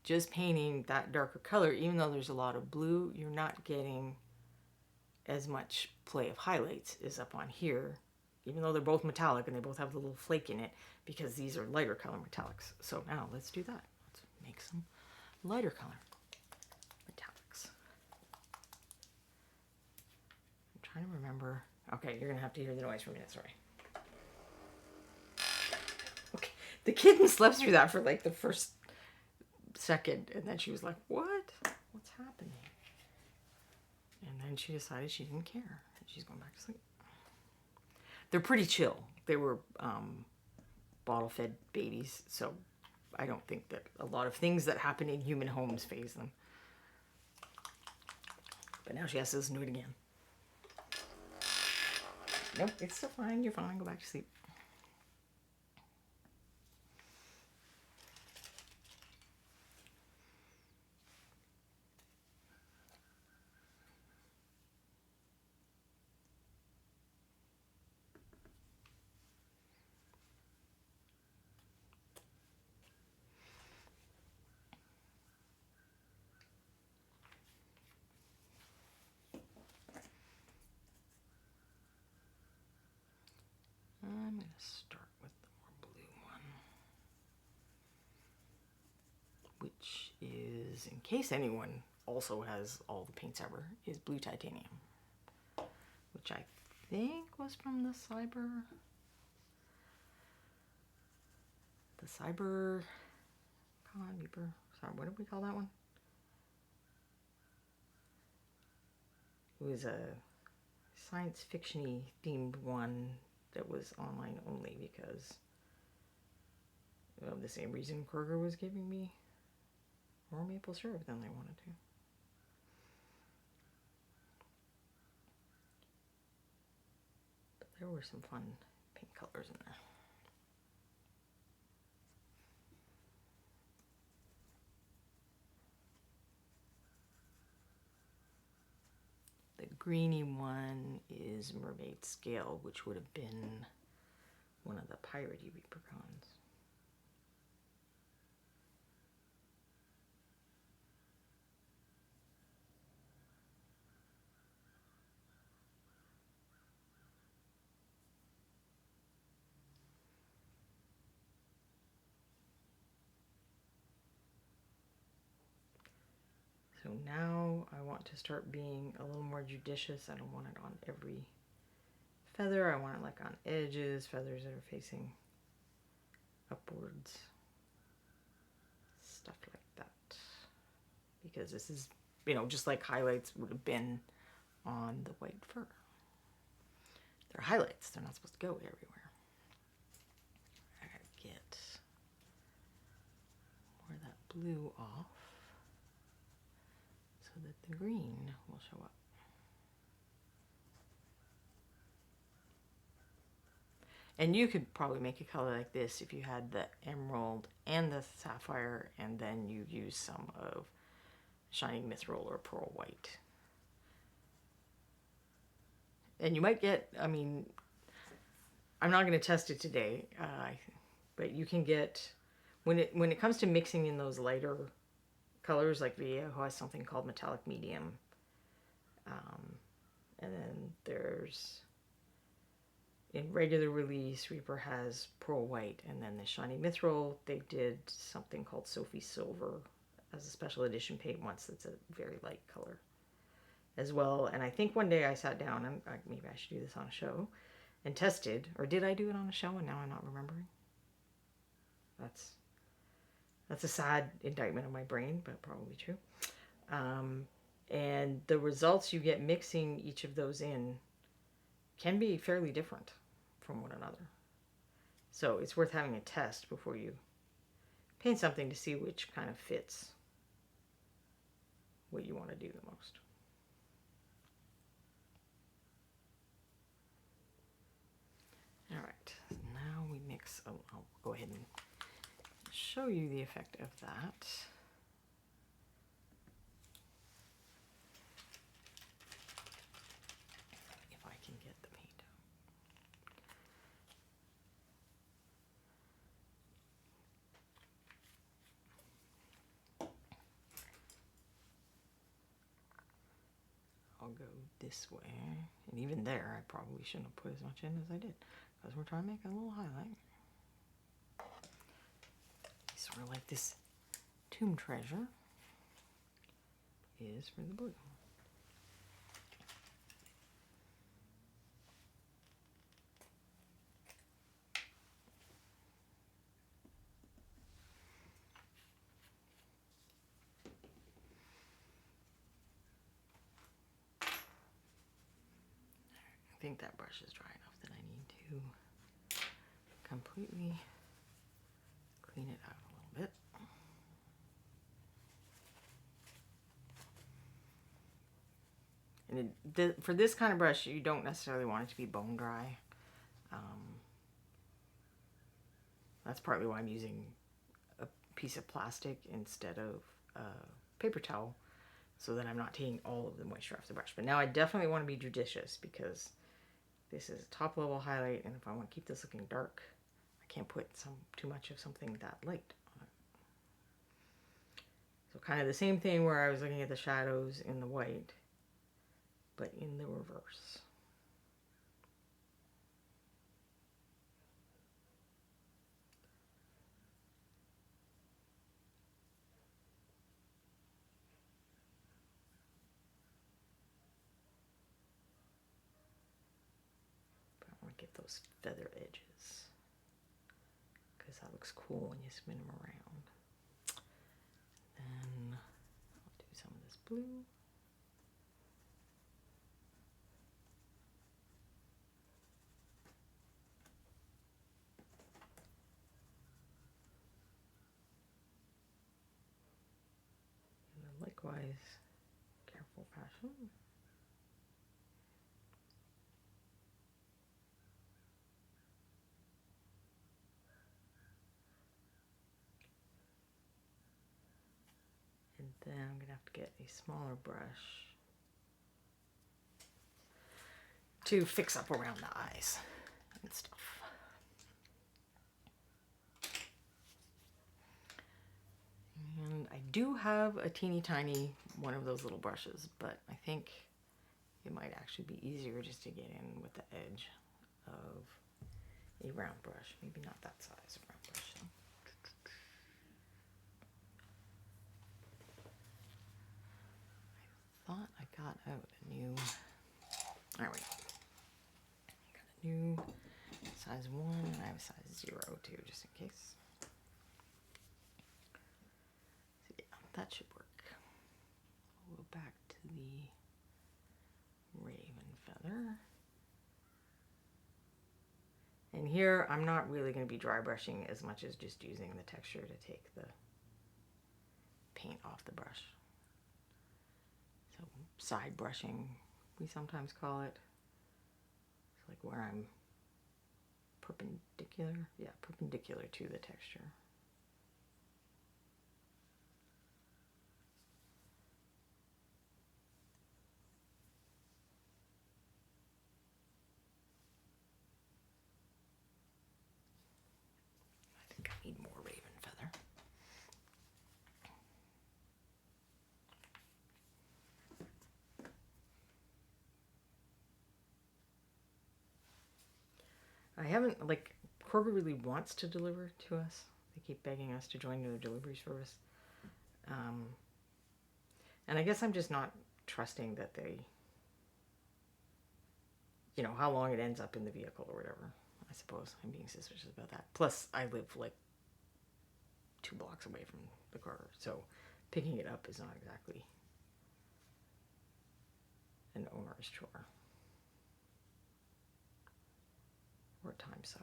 just painting that darker color, even though there's a lot of blue, you're not getting as much play of highlights as up on here, even though they're both metallic and they both have the little flake in it, because these are lighter color metallics. So now let's do that. Let's make some lighter color metallics. I'm trying to remember. Okay, you're gonna have to hear the noise for a minute, sorry. Okay, the kitten slept through that for like the first second, and then she was like, what? What's happening? And then she decided she didn't care, and she's going back to sleep. They're pretty chill. They were bottle-fed babies, so I don't think that a lot of things that happen in human homes faze them. But now she has to listen to it again. Nope, it's still fine. You're fine. Go back to sleep. I'm going to start with the more blue one, which is, in case anyone also has all the paints ever, is blue titanium, which I think was from the Cyber, come on, Reaper, sorry, what did we call that one? It was a science fiction-y themed one that was online only because of the same reason Kroger was giving me more maple syrup than they wanted to. But there were some fun pink colors in there. The greeny one is Mermaid Scale, which would have been one of the piratey Reapercons. So now I want to start being a little more judicious. I don't want it on every feather. I want it like on edges, feathers that are facing upwards, stuff like that. Because this is, you know, just like highlights would have been on the white fur. They're highlights. They're not supposed to go everywhere. I gotta get more of that blue off so that the green will show up. And you could probably make a color like this if you had the emerald and the sapphire, and then you use some of shining mithril or pearl white. And you might get, I mean, I'm not going to test it today, but you can get, when it comes to mixing in those lighter colors, like Vallejo has something called metallic medium, and then there's, in regular release, Reaper has pearl white, and then the shiny mithril, they did something called Sophie Silver as a special edition paint once. That's a very light color as well. And I think one day I sat down, and maybe I should do this on a show, and tested, or did I do it on a show and now I'm not remembering? That's a sad indictment of my brain, but probably true. And the results you get mixing each of those in can be fairly different from one another. So it's worth having a test before you paint something to see which kind of fits what you want to do the most. All right, now we mix, I'll go ahead and show you the effect of that. If I can get the paint out. go this way. And even there, I probably shouldn't have put as much in as I did, because we're trying to make a little highlight. Sort of like this tomb treasure is for the blue. I think that brush is dry enough that I need to completely clean it out a little bit. And for this kind of brush, you don't necessarily want it to be bone dry. That's partly why I'm using a piece of plastic instead of a paper towel, so that I'm not taking all of the moisture off the brush. But now I definitely want to be judicious, because this is a top level highlight, and if I want to keep this looking dark, I can't put too much of something that light on it. So kind of the same thing where I was looking at the shadows in the white, but in the reverse. Get those feather edges, because that looks cool when you spin them around. Then I'll do some of this blue. And then likewise, careful fashion. And then I'm going to have to get a smaller brush to fix up around the eyes and stuff. And I do have a teeny tiny one of those little brushes, but I think it might actually be easier just to get in with the edge of a round brush. Maybe not that size of round brush. So. I thought I got out a new, there we go. I got a new size 1, and I have a size 0 too, just in case. So yeah, that should work. We'll go back to the raven feather. And here, I'm not really going to be dry brushing as much as just using the texture to take the paint off the brush. So side brushing, we sometimes call it. It's like where I'm perpendicular, yeah, perpendicular to the texture. I think I need more raven feather. I haven't, like, Kroger really wants to deliver to us. They keep begging us to join their delivery service. And I guess I'm just not trusting that they, you know, how long it ends up in the vehicle or whatever. I suppose I'm being suspicious about that. Plus, I live like 2 blocks away from the Kroger, so picking it up is not exactly an onerous chore or a time suck.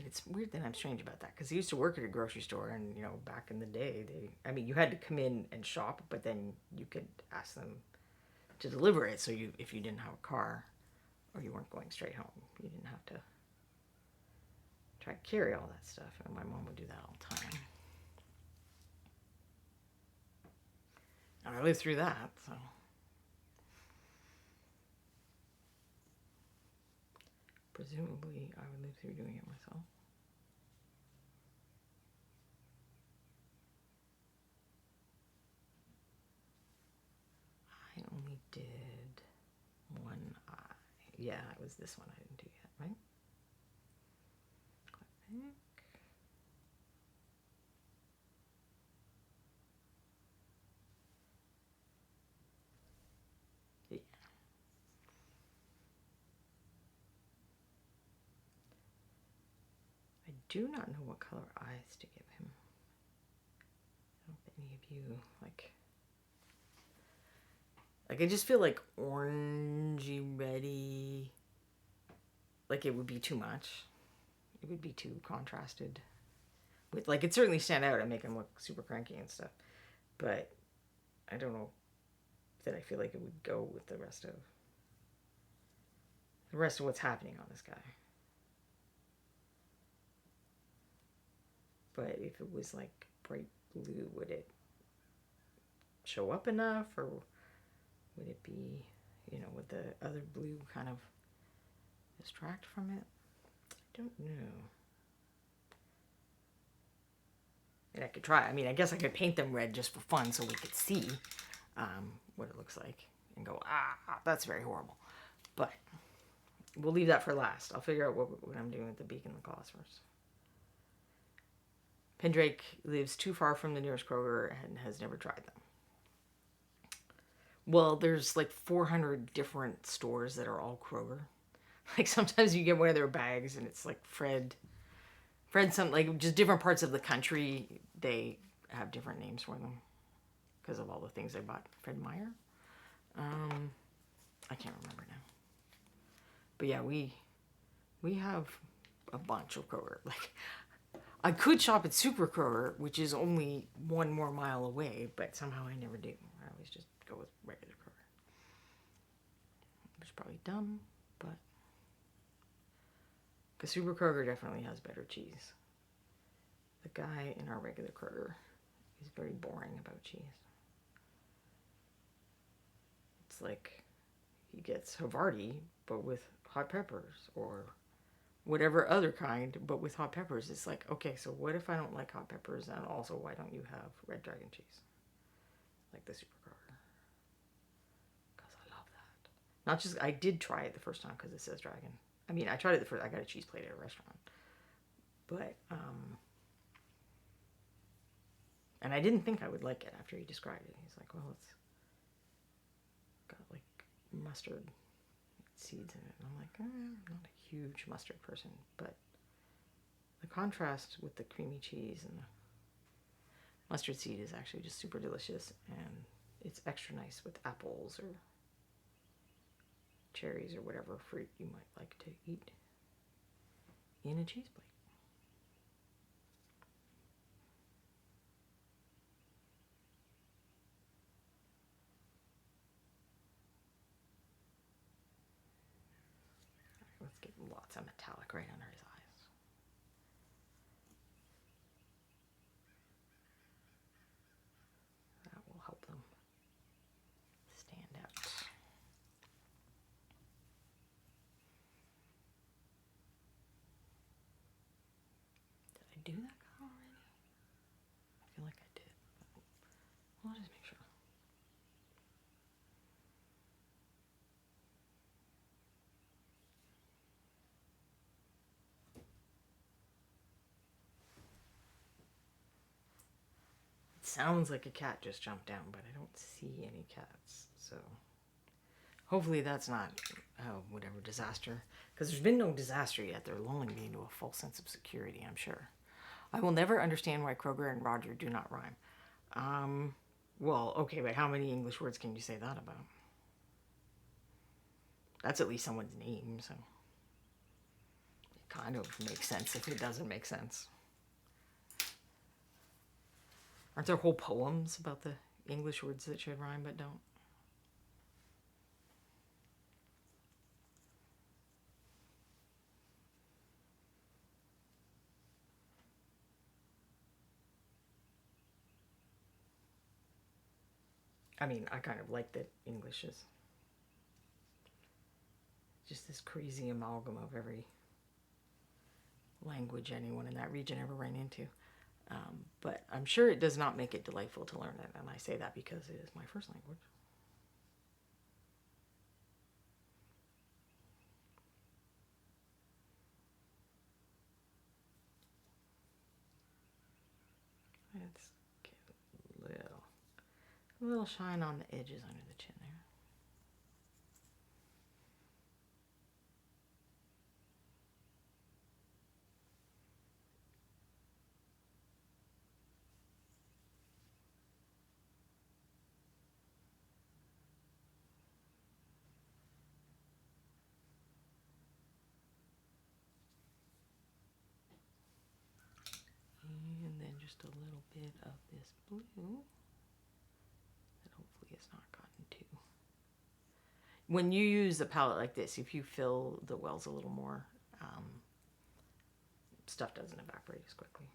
It's weird that I'm strange about that, because I used to work at a grocery store, and you know, back in the day, I mean, you had to come in and shop, but then you could ask them to deliver it. So if you didn't have a car, or you weren't going straight home, you didn't have to try to carry all that stuff. And my mom would do that all the time. I lived through that, so. Presumably, I would live through doing it myself. I only did one eye. Yeah, it was this one I didn't do yet, right? I think. Yeah. I do not know what color eyes to give him. I don't know if any of you like I just feel like orangey reddy, like it would be too much. It would be too contrasted. With like, it'd certainly stand out and make him look super cranky and stuff. But I don't know that I feel like it would go with the rest of what's happening on this guy. But if it was like bright blue, would it show up enough, or would it be, would the other blue kind of distract from it? I don't know. And I could try. I mean, I guess I could paint them red just for fun so we could see what it looks like and go, that's very horrible. But we'll leave that for last. I'll figure out what I'm doing with the beak and the claws first. Pendrake lives too far from the nearest Kroger and has never tried them. Well, there's like 400 different stores that are all Kroger. Like sometimes you get one of their bags and it's like Fred, some like just different parts of the country, they have different names for them because of all the things they bought. Fred Meyer? I can't remember now. But yeah, we have a bunch of Kroger. Like, I could shop at Super Kroger, which is only 1 more mile away, but somehow I never do. I always just go with regular Kroger. Which is probably dumb, but because Super Kroger definitely has better cheese. The guy in our regular Kroger is very boring about cheese. It's like he gets Havarti, but with hot peppers, or whatever other kind, but with hot peppers. It's like, okay, so what if I don't like hot peppers, and also why don't you have red dragon cheese? Like the Super Kroger. Because I love that. Not just, I did try it the first time because it says dragon. I mean, I tried it the first, I got a cheese plate at a restaurant. But, and I didn't think I would like it after he described it. He's like, well, it's got like mustard seeds in it. And I'm like, I'm not a huge mustard person, but the contrast with the creamy cheese and the mustard seed is actually just super delicious, and it's extra nice with apples or cherries or whatever fruit you might like to eat in a cheese plate. Let's get lots of metallic right under his eyes. That will help them stand out. Did I do that color already? I feel like I did, but we'll just make sure. Sounds like a cat just jumped down, but I don't see any cats, so hopefully that's not whatever disaster, because there's been no disaster yet. They're lulling me into a false sense of security, I'm sure. I will never understand why Kroger and Roger do not rhyme. Well, okay, but how many English words can you say that about? That's at least someone's name, so it kind of makes sense if it doesn't make sense. Aren't there whole poems about the English words that should rhyme but don't? I mean, I kind of like that English is just this crazy amalgam of every language anyone in that region ever ran into. But I'm sure it does not make it delightful to learn it, and I say that because it is my first language. Let's get a little shine on the edges under the chin there. And then just a little bit of this blue that hopefully has not gotten too. When you use a palette like this, if you fill the wells a little more, stuff doesn't evaporate as quickly.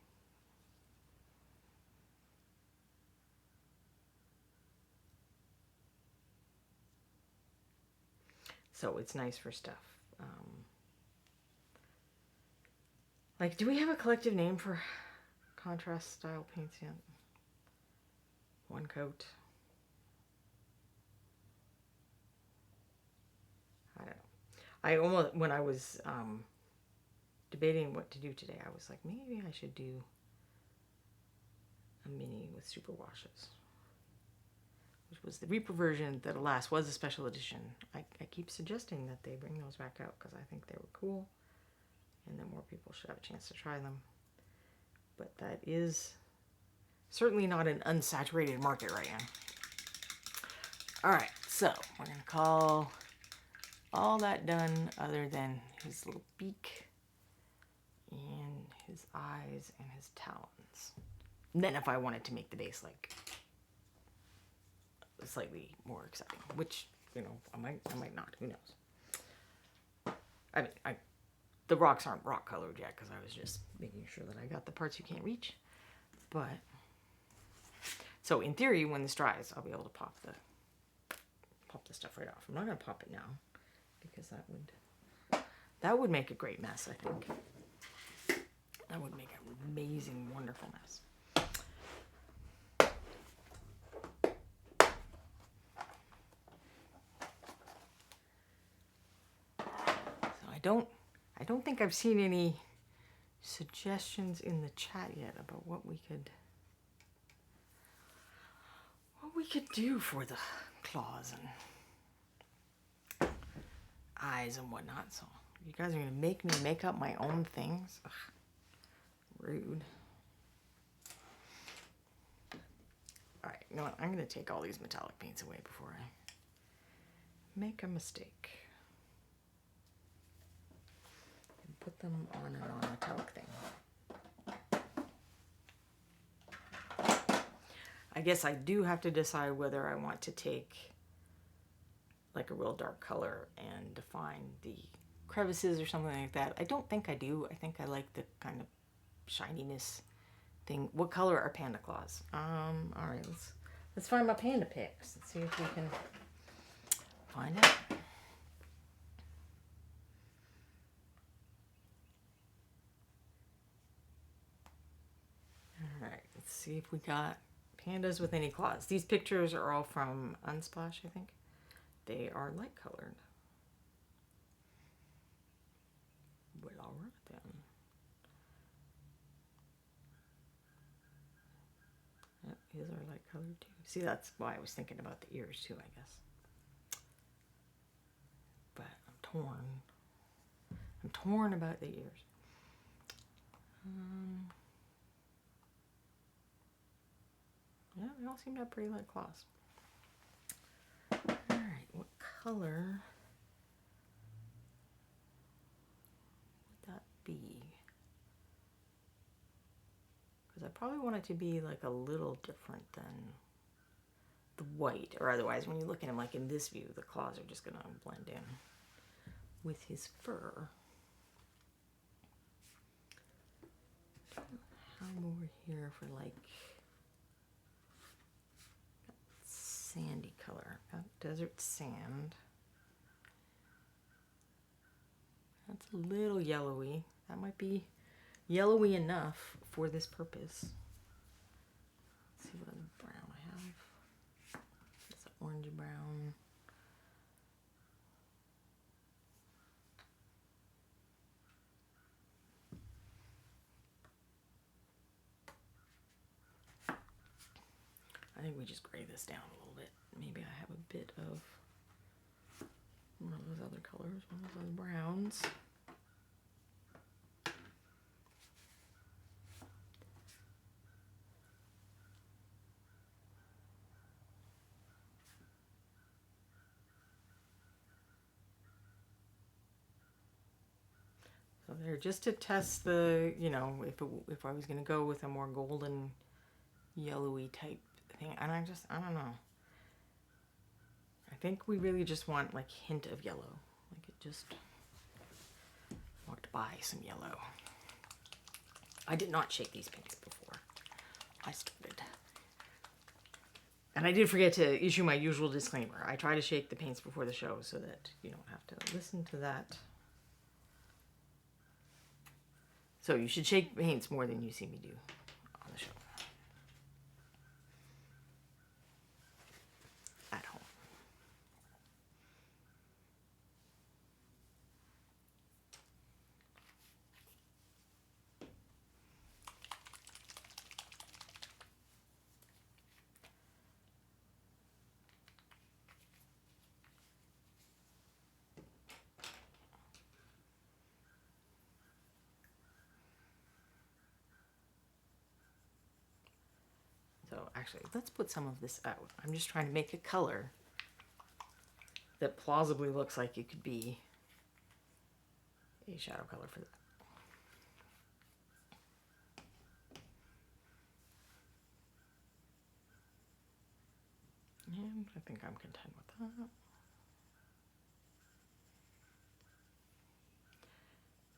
So it's nice for stuff. Like, do we have a collective name for contrast style paints yet? One coat. I don't know. I almost, when I was debating what to do today, I was like, maybe I should do a mini with super washes, which was the Reaper version that, alas, was a special edition. I keep suggesting that they bring those back out because I think they were cool and that more people should have a chance to try them. But that is certainly not an unsaturated market right now. All right, so we're going to call all that done other than his little beak and his eyes and his talons. And then if I wanted to make the base like slightly more exciting, which, you know, I might not, who knows. I mean, the rocks aren't rock colored yet because I was just making sure that I got the parts you can't reach. But so in theory, when this dries, I'll be able to pop the stuff right off. I'm not going to pop it now because that would make a great mess, I think. That would make an amazing, wonderful mess. So I don't think I've seen any suggestions in the chat yet about what we could do for the claws and eyes and whatnot. So you guys are gonna make me make up my own things? Ugh, rude. All right, you know what? I'm gonna take all these metallic paints away before I make a mistake. And put them on a non-metallic thing. I guess I do have to decide whether I want to take like a real dark color and define the crevices or something like that. I don't think I do. I think I like the kind of shininess thing. What color are panda claws? All right, let's find my panda picks. Let's see if we can find out. All right, let's see if we got pandas with any claws. These pictures are all from Unsplash, I think. They are light colored. Well, all right then. Yep, his are light colored too. See, that's why I was thinking about the ears too, I guess. But I'm torn. I'm torn about the ears. Yeah, they all seem to have pretty light claws. Alright, what color would that be? Because I probably want it to be like a little different than the white, or otherwise when you look at him like in this view, the claws are just going to blend in with his fur. I'm over here for like sandy Desert Sand. That's a little yellowy. That might be yellowy enough for this purpose. Let's see what other brown I have. It's an orange brown. I think we just gray this down a little bit. Maybe I have a bit of one of those other colors, one of those other browns. So there, just to test the, you know, if I was going to go with a more golden, yellowy type thing, and I don't know. I think we really just want like hint of yellow, like it just walked by some yellow. I did not shake these paints before I started. And I did forget to issue my usual disclaimer. I try to shake the paints before the show so that you don't have to listen to that. So you should shake paints more than you see me do on the show. At home. So actually, let's put some of this out. I'm just trying to make a color that plausibly looks like it could be a shadow color for that. And I think I'm content with that.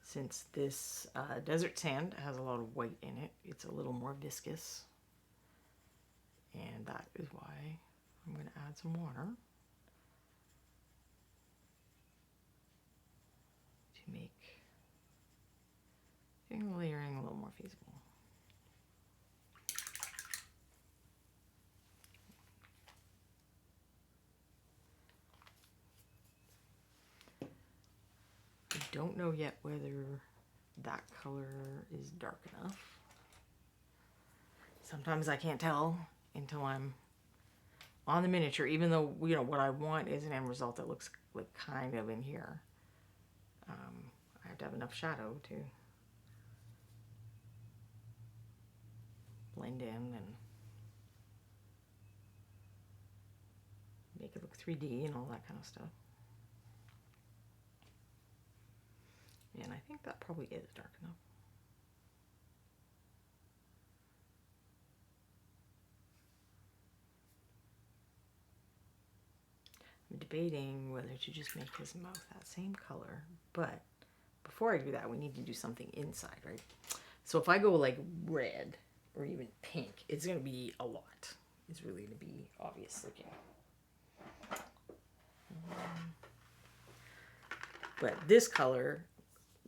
Since this desert sand has a lot of white in it, it's a little more viscous. And that is why I'm going to add some water to make layering a little more feasible. I don't know yet whether that color is dark enough. Sometimes I can't tell until I'm on the miniature, even though, you know, what I want is an end result that looks like kind of in here. I have to have enough shadow to blend in and make it look 3D and all that kind of stuff. And I think that probably is dark enough. I'm debating whether to just make his mouth that same color, but before I do that, we need to do something inside, right? So if I go like red or even pink, it's going to be a lot. It's really going to be obvious looking. But this color,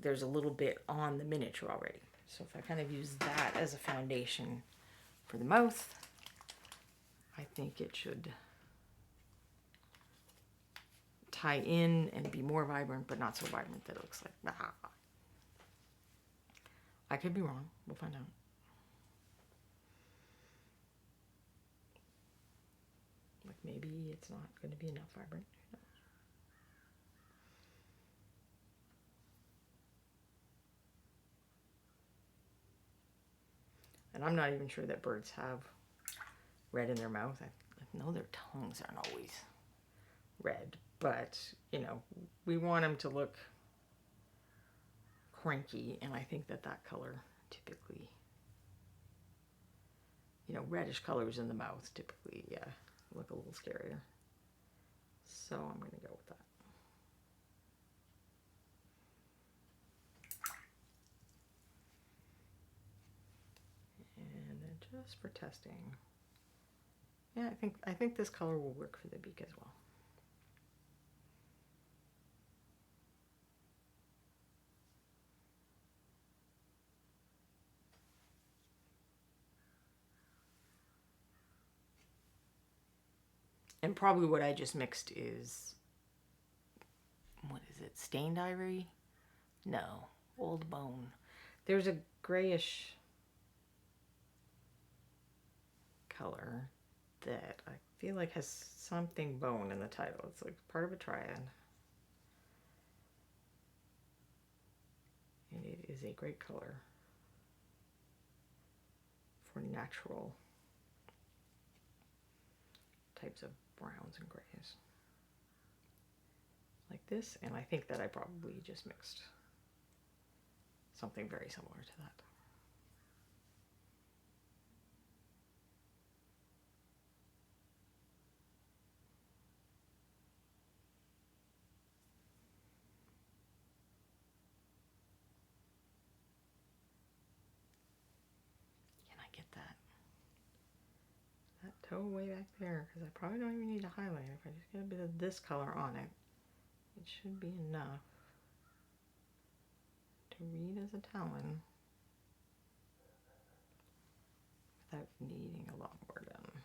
there's a little bit on the miniature already. So if I kind of use that as a foundation for the mouth, I think it should tie in and be more vibrant, but not so vibrant that it looks like, ah. I could be wrong. We'll find out. Like maybe it's not going to be enough vibrant. And I'm not even sure that birds have red in their mouth. I know their tongues aren't always red, but, you know, we want them to look cranky, and I think that that color typically, you know, reddish colors in the mouth typically, yeah, look a little scarier. So I'm going to go with that. And then just for testing, yeah, I think this color will work for the beak as well. And probably what I just mixed is, what is it, stained ivory? No, old bone. There's a grayish color that I feel like has something bone in the title. It's like part of a triad. And it is a great color for natural types of browns and grays. Like this, and I think that I probably just mixed something very similar to that. Can I get that toe way back there? Because I probably don't even need to highlight. If I just get a bit of this color on it, it should be enough to read as a Talon without needing a lot more done.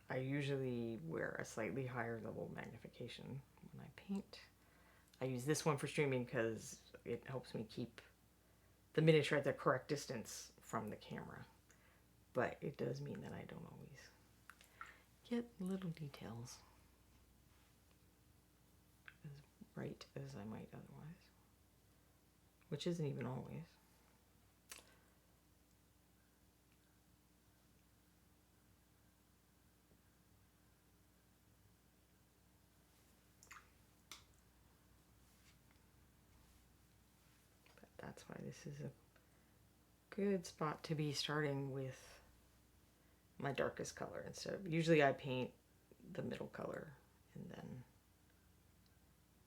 I usually wear a slightly higher level magnification when I paint. I use this one for streaming because it helps me keep the miniature at the correct distance from the camera. But it does mean that I don't always get little details as right as I might otherwise, which isn't even always. But that's why this is a good spot to be starting with my darkest color instead of, usually I paint the middle color and then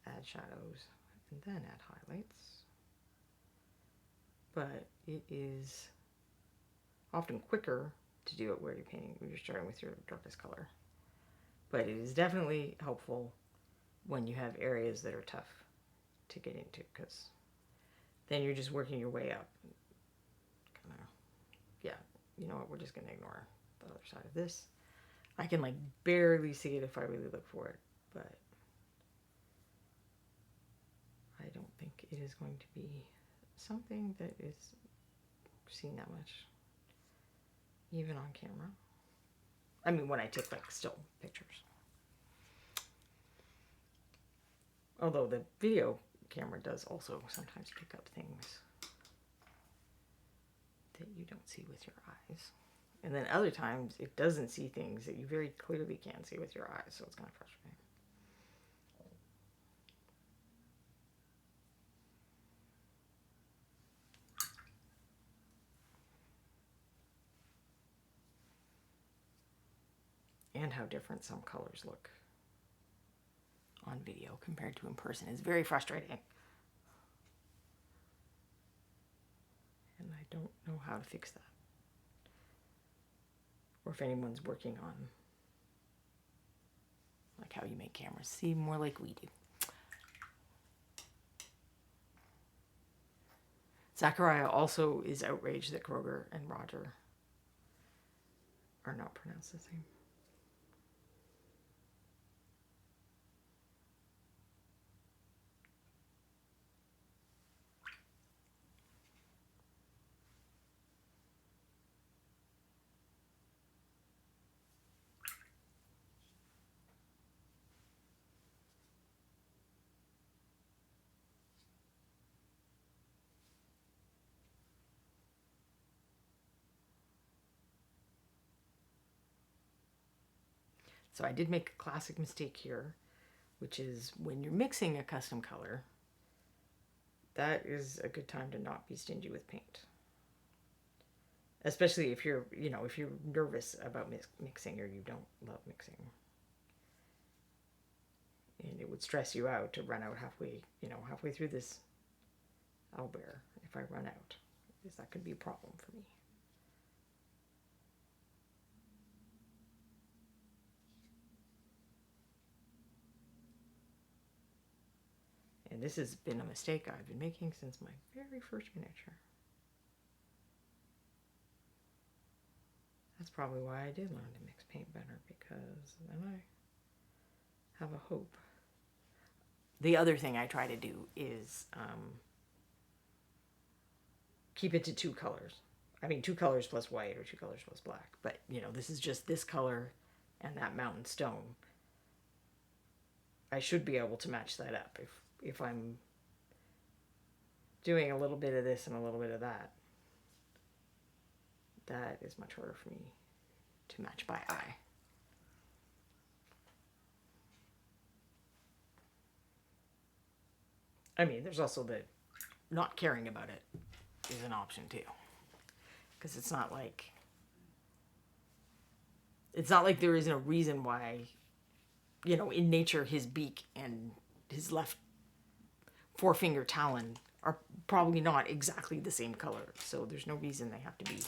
add shadows and then add highlights. But it is often quicker to do it where you're painting, when you're starting with your darkest color. But it is definitely helpful when you have areas that are tough to get into, because then you're just working your way up. Kind of, yeah, you know what, we're just going to ignore the other side of this. I can like barely see it if I really look for it, but I don't think it is going to be something that is seen that much, even on camera. I mean, when I take like still pictures. Although the video camera does also sometimes pick up things that you don't see with your eyes. And then other times it doesn't see things that you very clearly can see with your eyes, so it's kind of frustrating. And how different some colors look on video compared to in person is very frustrating. And I don't know how to fix that. Or if anyone's working on like how you make cameras see more like we do. Zachariah also is outraged that Kroger and Roger are not pronounced the same. So I did make a classic mistake here, which is when you're mixing a custom color, that is a good time to not be stingy with paint. Especially if you're, if you're nervous about mixing or you don't love mixing. And it would stress you out to run out halfway through this owlbear. If I run out, because that could be a problem for me. this has been a mistake I've been making since my very first miniature. That's probably why I did learn to mix paint better, because then I have a hope. The other thing I try to do is keep it to 2 colors. I mean, 2 colors plus white or 2 colors plus black. But, you know, this is just this color and that mountain stone. I should be able to match that up if I'm doing a little bit of this and a little bit of that. That is much harder for me to match by eye. I mean, there's also the not caring about it is an option too. Because it's not like there isn't a reason why, you know, in nature his beak and his left forefinger talon are probably not exactly the same color. So there's no reason they have to be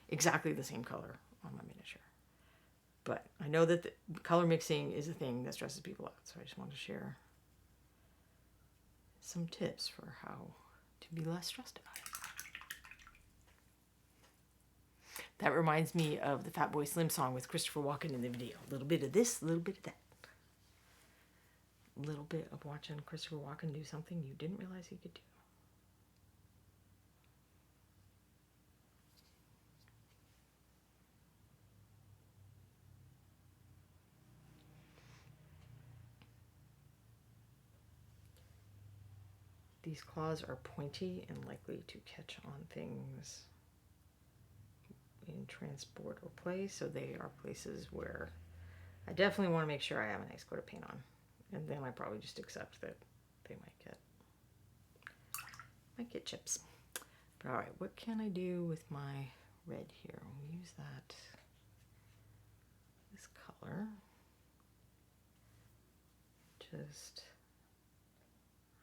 exactly the same color on my miniature. But I know that the color mixing is a thing that stresses people out. So I just want to share some tips for how to be less stressed about it. That reminds me of the Fatboy Slim song with Christopher Walken in the video. A little bit of this, a little bit of that. A little bit of watching Christopher Walken do something you didn't realize he could do. These claws are pointy and likely to catch on things in transport or play, so they are places where I definitely want to make sure I have a nice coat of paint on. And then I probably just accept that they might get chips. But alright, what can I do with my red here? We'll use this color. Just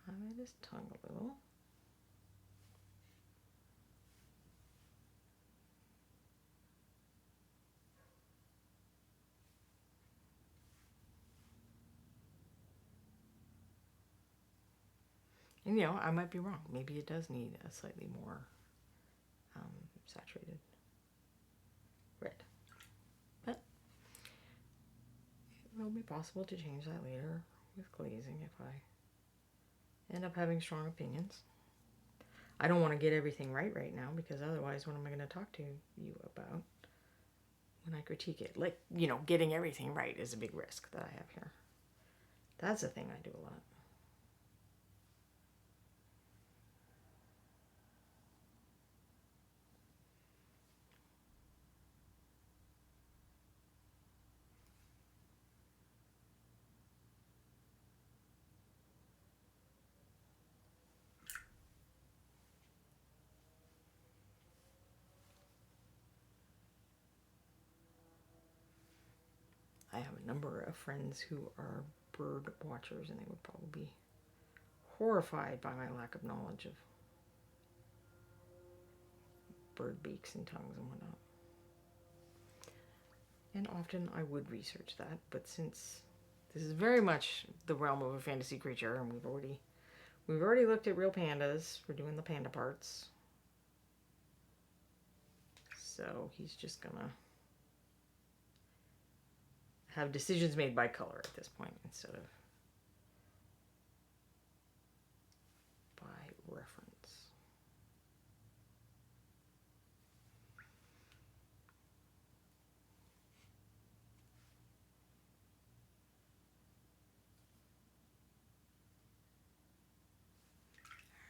highlight his tongue a little. And, you know, I might be wrong. Maybe it does need a slightly more saturated red. But it will be possible to change that later with glazing if I end up having strong opinions. I don't want to get everything right now, because otherwise what am I going to talk to you about when I critique it? Like, you know, getting everything right is a big risk that I have here. That's a thing I do a lot. I have a number of friends who are bird watchers, and they would probably be horrified by my lack of knowledge of bird beaks and tongues and whatnot. And often I would research that, but since this is very much the realm of a fantasy creature, and we've already looked at real pandas for doing the panda parts, so he's just gonna have decisions made by color at this point instead of by reference.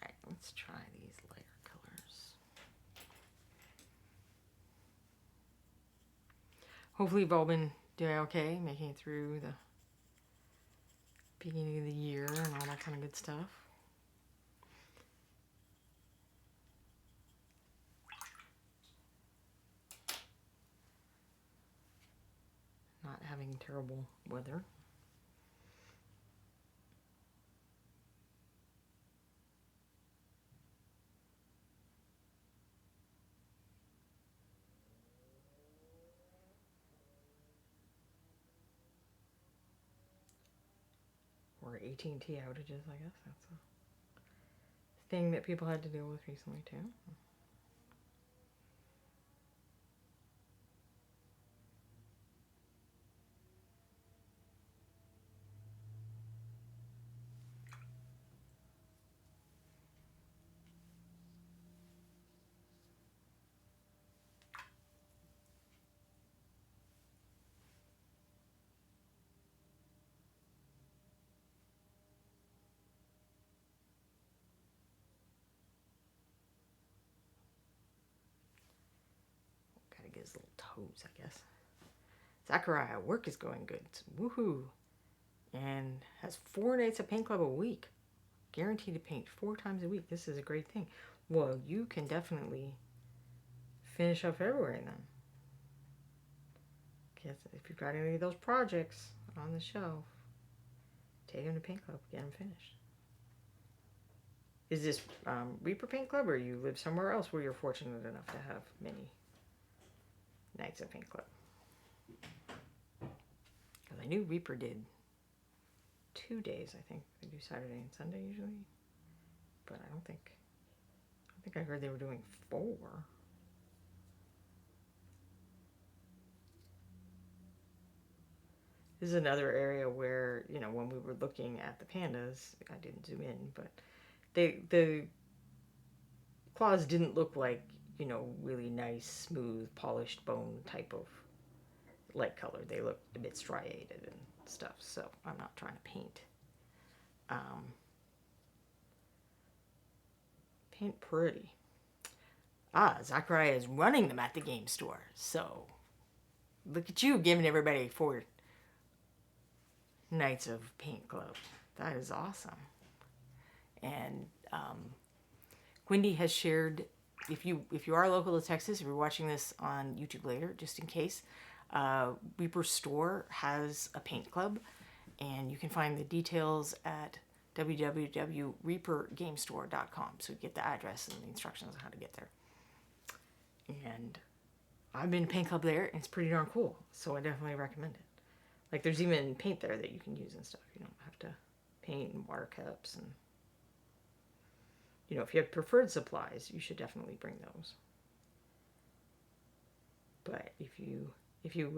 Alright, let's try these lighter colors. Hopefully you've all been doing okay, making it through the beginning of the year and all that kind of good stuff. Not having terrible weather. Or AT&T outages, I guess. thing that people had to deal with recently too. Gotta get his little toes, I guess. Zachariah, work is going good. Woohoo! And has 4 nights of paint club a week. Guaranteed to paint 4 times a week. This is a great thing. Well, you can definitely finish up February then. Guess if you've got any of those projects on the shelf, take them to paint club, get them finished. Is this Reaper Paint Club, or you live somewhere else where you're fortunate enough to have many nights of paint club? Because I knew Reaper did 2 days. I think they do Saturday and Sunday usually, but I don't think I heard they were doing 4. This is another area where, you know, when we were looking at the pandas, I didn't zoom in, but the claws didn't look like, you know, really nice, smooth, polished bone type of light color. They looked a bit striated and stuff, so I'm not trying to paint. Paint pretty. Zachariah is running them at the game store, so look at you giving everybody 4 nights of paint club. That is awesome. And Quindy has shared, if you are local to Texas, if you're watching this on YouTube later, just in case, Reaper Store has a paint club, and you can find the details at www.reapergamestore.com. So you get the address and the instructions on how to get there. And I've been to paint club there, and it's pretty darn cool. So I definitely recommend it. Like, there's even paint there that you can use and stuff. You don't have to paint and water cups. And, you know, if you have preferred supplies, you should definitely bring those. But if you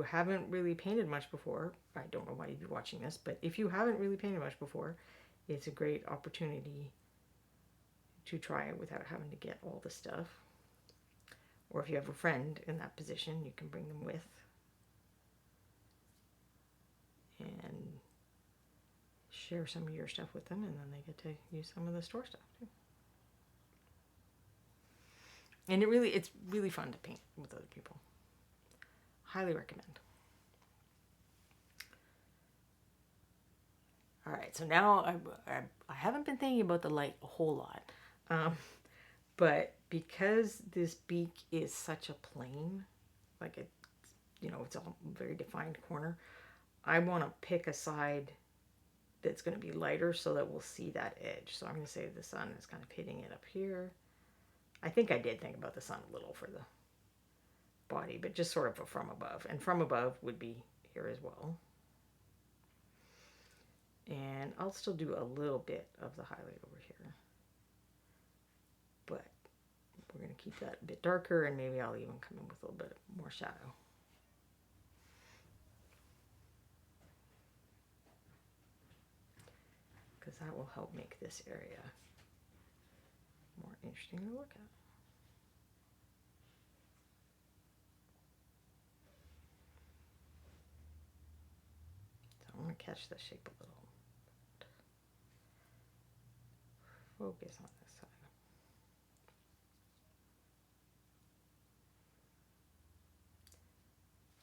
haven't really painted much before, I don't know why you'd be watching this, but if you haven't really painted much before, it's a great opportunity to try it without having to get all the stuff. Or if you have a friend in that position, you can bring them with. And share some of your stuff with them, and then they get to use some of the store stuff too. And it's really fun to paint with other people. Highly recommend. All right, so now I haven't been thinking about the light a whole lot, but because this beak is such a plane, like it, you know, it's a very defined corner, I want to pick a side that's going to be lighter so that we'll see that edge. So I'm going to say the sun is kind of hitting it up here. I think I did think about the sun a little for the body, but just sort of from above. And from above would be here as well. And I'll still do a little bit of the highlight over here. But we're going to keep that a bit darker, and maybe I'll even come in with a little bit more shadow. Because that will help make this area more interesting to look at. So I'm going to catch the shape a little. Focus on this side.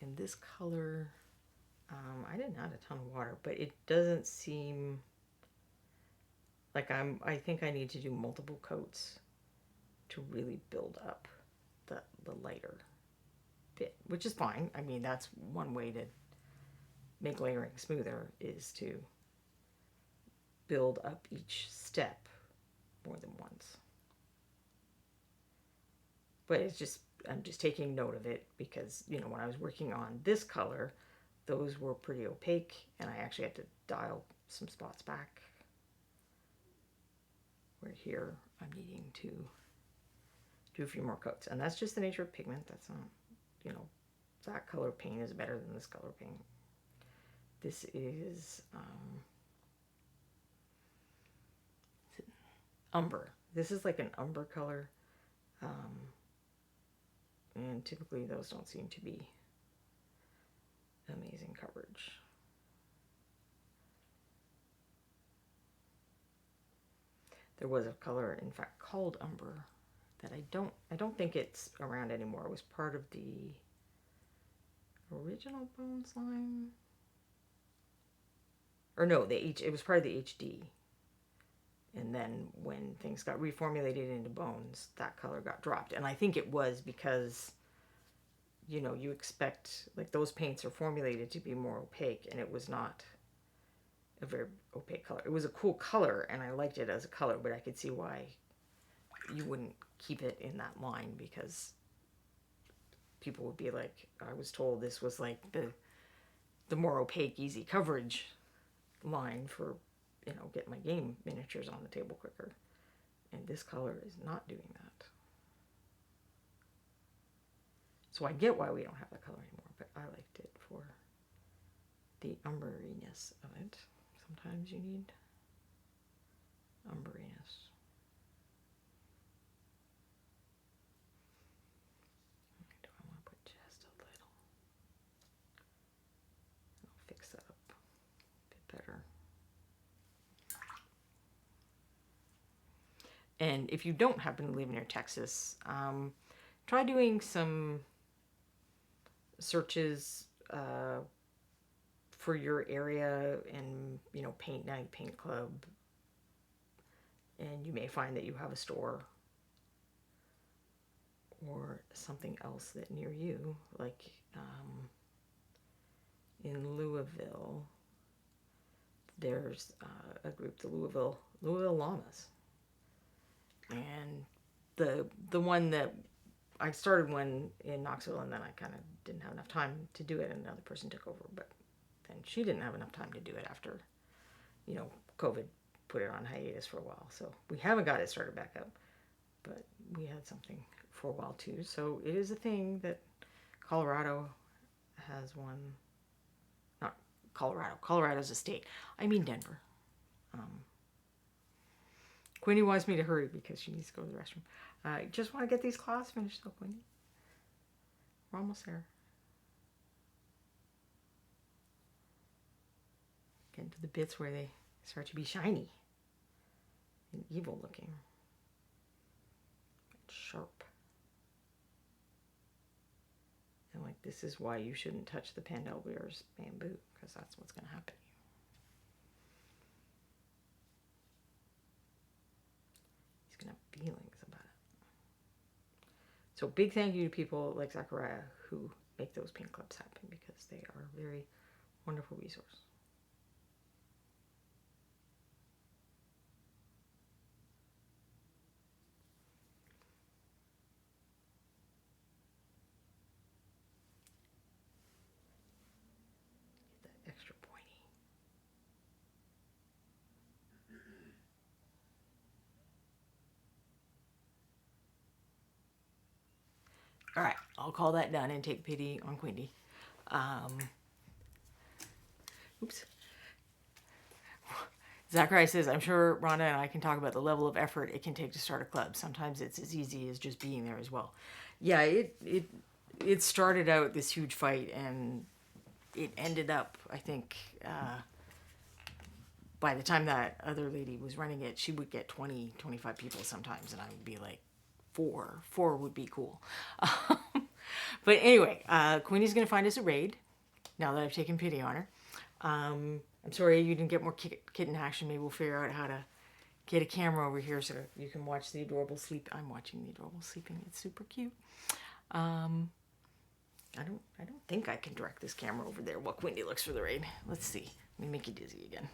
And this color, I didn't add a ton of water, but it doesn't seem like I think I need to do multiple coats to really build up the lighter bit, which is fine. I mean, that's one way to make layering smoother, is to build up each step more than once. But it's just, I'm just taking note of it because, you know, when I was working on this color, those were pretty opaque, and I actually had to dial some spots back. Where here I'm needing to do a few more coats. And that's just the nature of pigment. That's not, you know, that color paint is better than this color paint. This is umber. This is like an umber color. And typically those don't seem to be amazing coverage. There was a color, in fact, called umber that I don't think it's around anymore. It was part of the original Bones line. Or no, it was part of the HD. And then when things got reformulated into Bones, that color got dropped. And I think it was because, you know, you expect, like, those paints are formulated to be more opaque, and it was not a very opaque color. It was a cool color, and I liked it as a color, but I could see why you wouldn't keep it in that line, because people would be like, I was told this was like the more opaque, easy coverage line for, you know, get my game miniatures on the table quicker. And this color is not doing that. So I get why we don't have that color anymore, but I liked it for the umberiness of it. Sometimes you need umberiness. Do I want to put just a little? I'll fix that up a bit better. And if you don't happen to live near Texas, try doing some searches for your area and, you know, paint night, paint club, and you may find that you have a store or something else that near you, like in Louisville, there's a group, the Louisville Llamas. And the one that I started one in Knoxville, and then I kind of didn't have enough time to do it, and another person took over. But then she didn't have enough time to do it after, you know, COVID put it on hiatus for a while. So we haven't got it started back up, but we had something for a while too. So it is a thing that Colorado has one. Not Colorado. Colorado's a state. I mean Denver. Queenie wants me to hurry because she needs to go to the restroom. I just want to get these cloths finished though, Queenie. We're almost there. Getting to the bits where they start to be shiny and evil looking. And sharp. And like, this is why you shouldn't touch the Pandelbear's bamboo, because that's what's going to happen. Feelings about it. So big thank you to people like Zachariah who make those paint clubs happen, because they are a very wonderful resource. Get that extra pointy. All right, I'll call that done and take pity on Quindy. Oops. Zachariah says, I'm sure Rhonda and I can talk about the level of effort it can take to start a club. Sometimes it's as easy as just being there as well. Yeah, it started out this huge fight, and it ended up, I think, by the time that other lady was running it, she would get 20, 25 people sometimes, and I would be like, four would be cool. But anyway, Queenie's going to find us a raid now that I've taken pity on her. I'm sorry you didn't get more kitten action. Maybe we'll figure out how to get a camera over here so you can watch the adorable sleep. I'm watching the adorable sleeping. It's super cute. I don't think I can direct this camera over there while Quindy looks for the raid. Let's see. Let me make you dizzy again.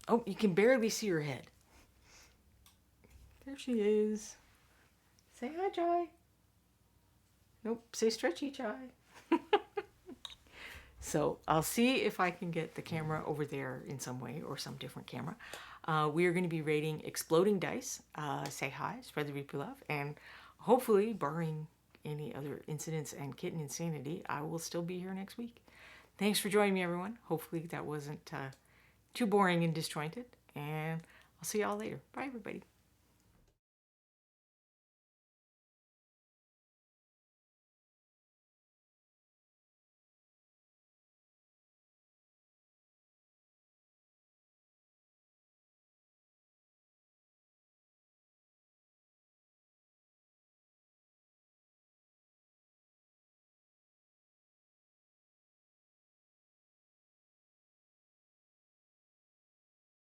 Oh, you can barely see her head. There she is. Say hi, Jai. Nope, say stretchy, Jai. So I'll see if I can get the camera over there in some way or some different camera. We are going to be rating Exploding Dice. Say hi, spread the Reaper love, and hopefully, barring any other incidents and kitten insanity, I will still be here next week. Thanks for joining me, everyone. Hopefully that wasn't too boring and disjointed, and I'll see y'all later. Bye, everybody.